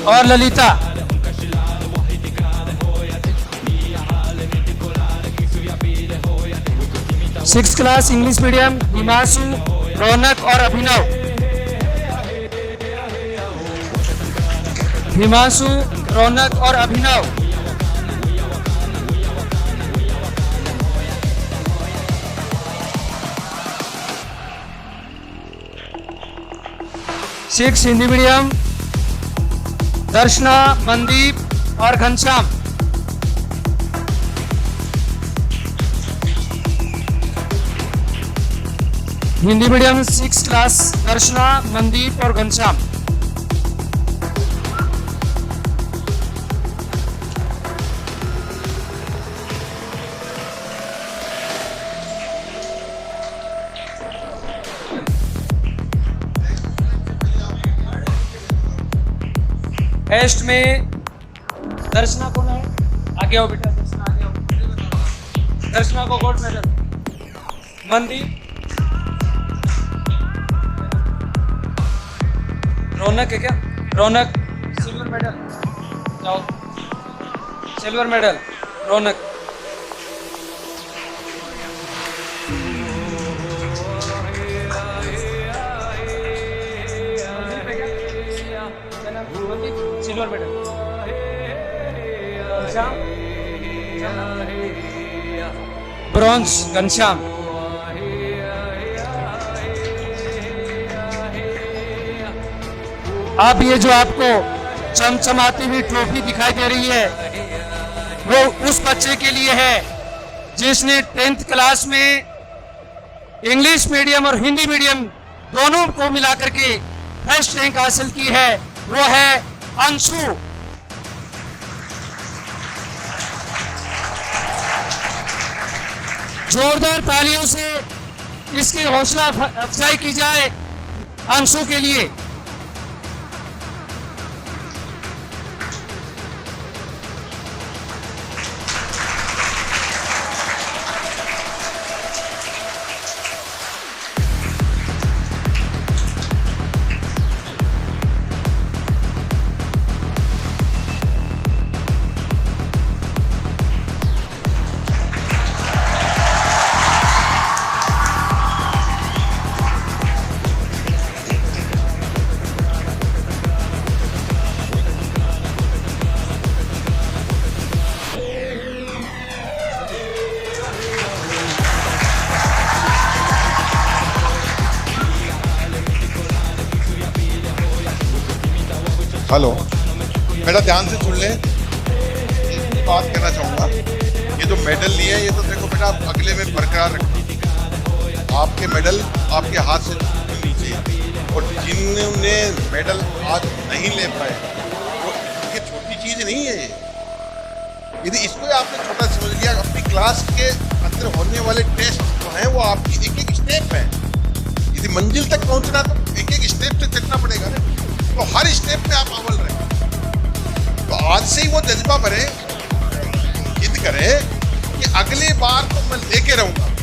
और Lalita. Six class English medium, Himanshu, Raunak और अभिनव। हिमांशु, रौनक और अभिनव। सिक्स हिंदी मीडियम, दर्शना, मनदीप और घनश्याम। हिंदी मीडियम 6 क्लास, दर्शना, मनदीप और घनश्याम। टेस्ट में दर्शना कौन है? आगे आओ बेटा, दर्शना आगे आओ। दर्शना को गोल्ड मेडल। मनदीप, रौनक है क्या? Raunak silver medal. जाओ, silver medal Raunak. Silver medal. Bronze Ghanshyam. अब ये जो आपको चमचमाती हुई ट्रॉफी दिखाई दे रही है वो उस बच्चे के लिए है जिसने 10th क्लास में इंग्लिश मीडियम और हिंदी मीडियम दोनों को मिलाकर के फर्स्ट रैंक हासिल की है। वो है अंशु। जोरदार तालियों से इसकी हौसला अफजाई की जाए अंशु के लिए। हेलो, बेटा ध्यान से सुन ले, एक बात कहना चाहूँगा। ये जो मेडल लिए हैं ये तो देखो बेटा आप अगले में बरकरार रखो। आपके मेडल आपके हाथ से नीचे, और जिन्होंने मेडल आज नहीं ले पाए वो ये छोटी चीज़ नहीं है। यदि इसको आपने छोटा समझ लिया, अपनी क्लास के अंदर होने वाले टेस्ट जो हैं वो आपकी एक एक स्टेप है। यदि मंजिल तक पहुँचना तो एक एक स्टेप से चलना पड़ेगा ना, तो हर स्टेप में आप अव्वल रहे। तो आज से ही वो जज्बा भरे, जिद करे कि अगली बार तो मैं लेके रहूंगा।